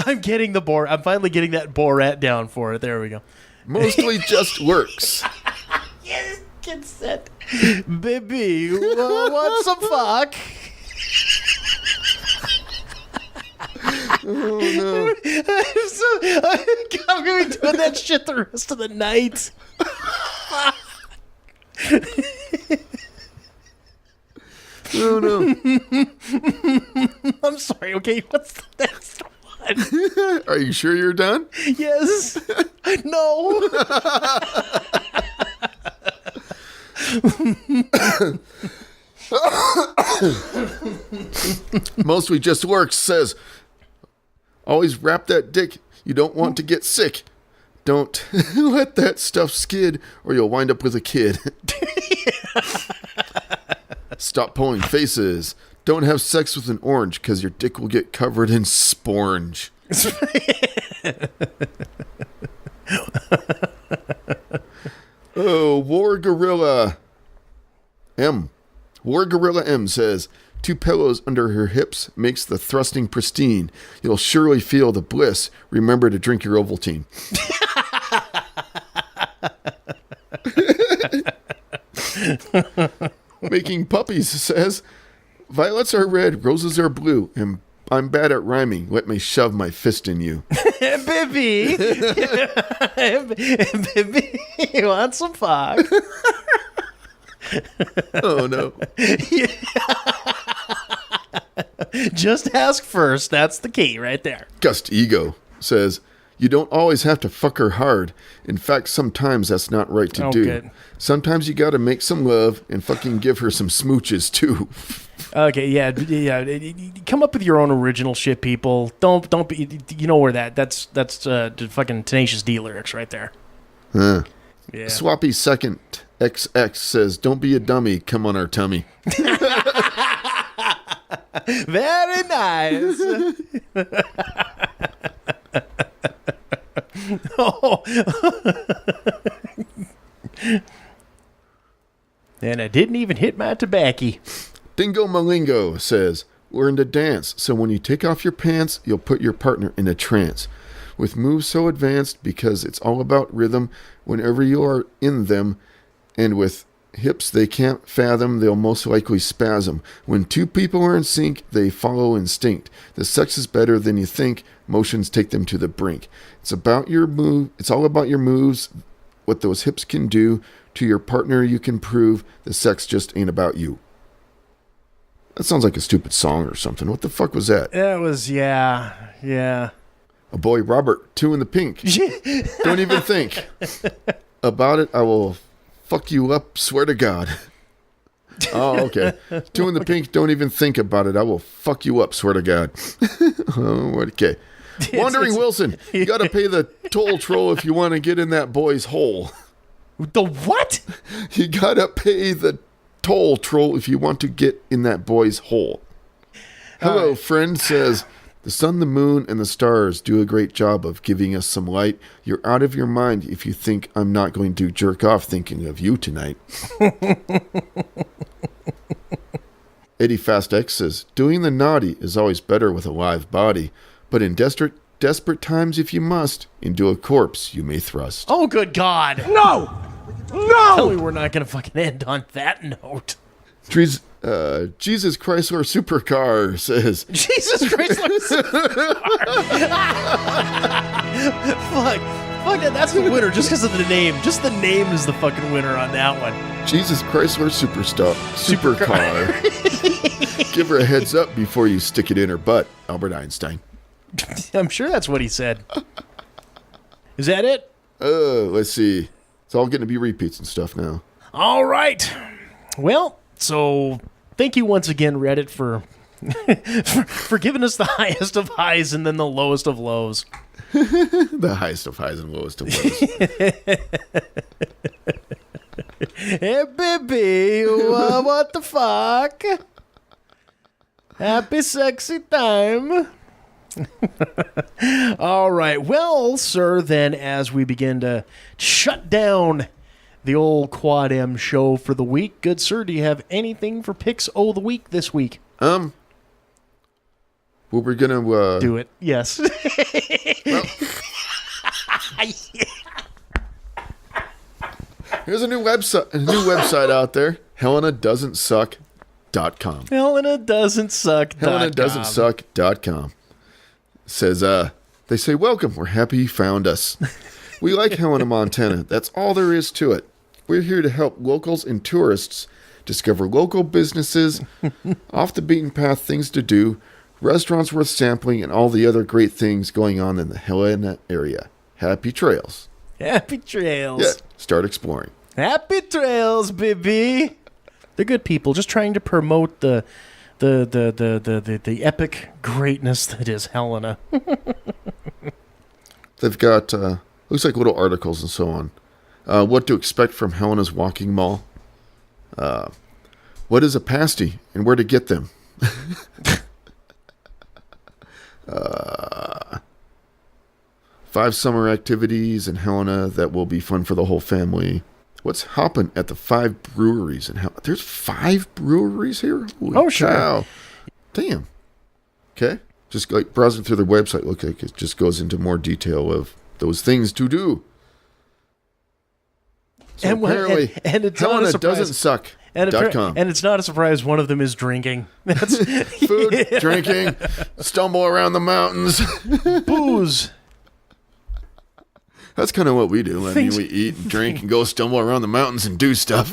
I'm getting the Borat. I'm finally getting that Borat down for it. There we go. Mostly just works. Yes, consent. Baby, you want some fuck? Oh, no. I'm going to be doing that shit the rest of the night. Oh, no. I'm sorry, okay? What's the next one? Are you sure you're done? Yes. No. Mostly just works says, always wrap that dick. You don't want to get sick. Don't let that stuff skid or you'll wind up with a kid. Stop pulling faces. Don't have sex with an orange because your dick will get covered in spornge. Oh, War Gorilla M says, 2 pillows under her hips makes the thrusting pristine. You'll surely feel the bliss. Remember to drink your Ovaltine. Making Puppies says, violets are red, roses are blue, and I'm bad at rhyming. Let me shove my fist in you. Baby. Baby, you want some fuck? Oh, no. Just ask first. That's the key right there. Gust Ego says, you don't always have to fuck her hard. In fact, sometimes that's not right to do. Good. Sometimes you got to make some love and fucking give her some smooches, too. Okay, yeah. Come up with your own original shit, people. Don't be. You know where that's the fucking Tenacious D lyrics right there. Huh. Yeah. Swappy Second XX says, don't be a dummy. Come on our tummy. Very nice. Oh. And I didn't even hit my tobacco. Dingo Malingo says, learn to dance, so when you take off your pants, you'll put your partner in a trance. With moves so advanced, because it's all about rhythm, whenever you are in them, and with hips they can't fathom, they'll most likely spasm. When two people are in sync, they follow instinct. The sex is better than you think. Motions take them to the brink. It's about your move. It's all about your moves, what those hips can do. To your partner, you can prove the sex just ain't about you. That sounds like a stupid song or something. What the fuck was that? It was, yeah. A boy, Robert, 2 in the pink. Don't even think about it. I will fuck you up, swear to God. Oh, okay. 2 in the pink, don't even think about it. I will fuck you up, swear to God. Oh, okay. Wandering Wilson, you got to pay the toll troll if you want to get in that boy's hole. The what? You got to pay the toll troll if you want to get in that boy's hole. Hello, right. Friend says, the sun, the moon, and the stars do a great job of giving us some light. You're out of your mind if you think I'm not going to jerk off thinking of you tonight. Eddie Fast X says, doing the naughty is always better with a live body, but in desperate times, if you must, into a corpse you may thrust. Oh, good God. No! Tell me we're not going to fucking end on that note. Jesus Chrysler Supercar says... Jesus Chrysler Supercar! Fuck that, that's the winner just because of the name. Just the name is the fucking winner on that one. Jesus Chrysler Supercar. Give her a heads up before you stick it in her butt, Albert Einstein. I'm sure that's what he said. Is that it? Let's see. It's all getting to be repeats and stuff now. All right. Well, so thank you once again, Reddit, for giving us the highest of highs and then the lowest of lows. The highest of highs and lowest of lows. Hey, baby, what the fuck? Happy sexy time. All right. Well, sir, then as we begin to shut down the old Quad M show for the week, good sir, do you have anything for Picks O' the Week this week? Well, we're gonna do it. Yes. Well, here's a new website out there. HelenaDoesn'tSuck.com. HelenaDoesn'tSuck.com. Says, they say, welcome. We're happy you found us. We like Helena, Montana. That's all there is to it. We're here to help locals and tourists discover local businesses, off the beaten path things to do, restaurants worth sampling, and all the other great things going on in the Helena area. Happy trails. Happy trails. Yeah, start exploring. Happy trails, baby. They're good people, just trying to promote the epic greatness that is Helena. They've got looks like little articles and so on. What to expect from Helena's walking mall. What is a pasty and where to get them. 5 summer activities in Helena that will be fun for the whole family. What's hopping at the 5 breweries in Helena? There's 5 breweries here? Holy sure. Cow. Damn. Okay. Just like browsing through their website, look like it just goes into more detail of those things to do. So and apparently, and it's Helena not a surprise. doesn't suck. And it's not a surprise one of them is drinking. That's food, drinking, stumble around the mountains. Booze. That's kind of what we do. I mean, we eat and drink and go stumble around the mountains and do stuff.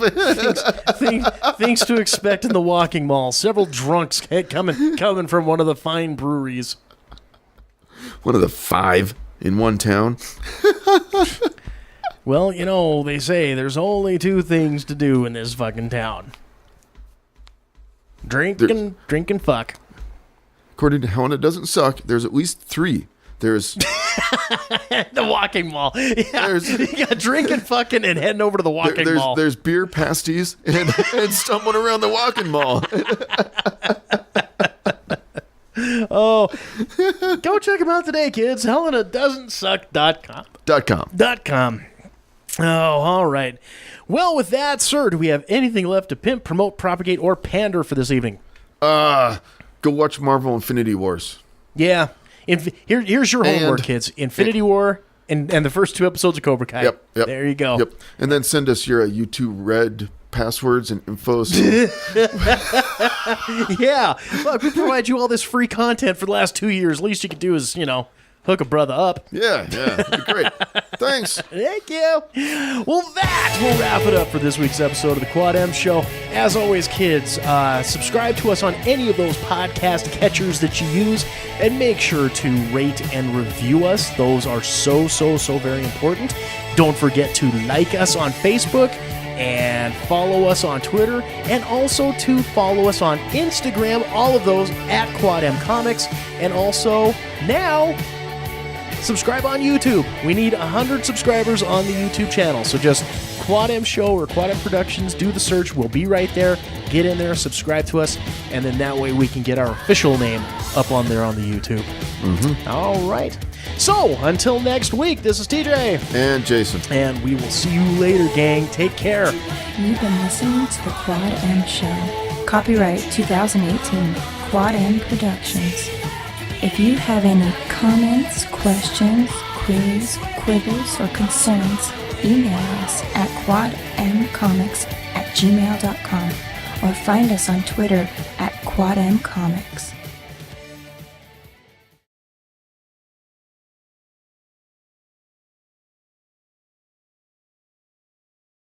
Things to expect in the walking mall. Several drunks coming from one of the fine breweries. One of the 5 in one town. Well, you know, they say there's only 2 things to do in this fucking town. Drink and fuck. According to Helena Doesn't Suck, there's at least 3. There's the walking mall. Yeah, you got drinking, fucking, and heading over to the walking mall. There's beer pasties and stumbling around the walking mall. Oh, go check them out today, kids. HelenaDoesn'tSuck.com. Oh, all right. Well, with that, sir, do we have anything left to pimp, promote, propagate, or pander for this evening? Go watch Marvel Infinity Wars. Yeah. Here's your homework, kids. Infinity War and the first 2 episodes of Cobra Kai. Yep. There you go. Yep. And then send us your U2 Red passwords and info. So Yeah, look, we provide you all this free content for the last 2 years. Least you could do is, hook a brother up. yeah, that'd be great. Thanks. Thank you. Well, that will wrap it up for this week's episode of the Quad M Show. As always, kids, subscribe to us on any of those podcast catchers that you use, and make sure to rate and review us. Those are so very important. Don't forget to like us on Facebook and follow us on Twitter, and also to follow us on Instagram. All of those at Quad M Comics, and also now subscribe on YouTube. We need 100 subscribers on the YouTube channel. So just Quad M Show or Quad M Productions, do the search. We'll be right there. Get in there, subscribe to us, and then that way we can get our official name up on there on the YouTube. All right. So until next week, this is TJ. And Jason. And we will see you later, gang. Take care. You've been listening to the Quad M Show. Copyright 2018, Quad M Productions. If you have any comments, questions, queries, quibbles, or concerns, email us at quadmcomics@gmail.com or find us on Twitter at quadmcomics.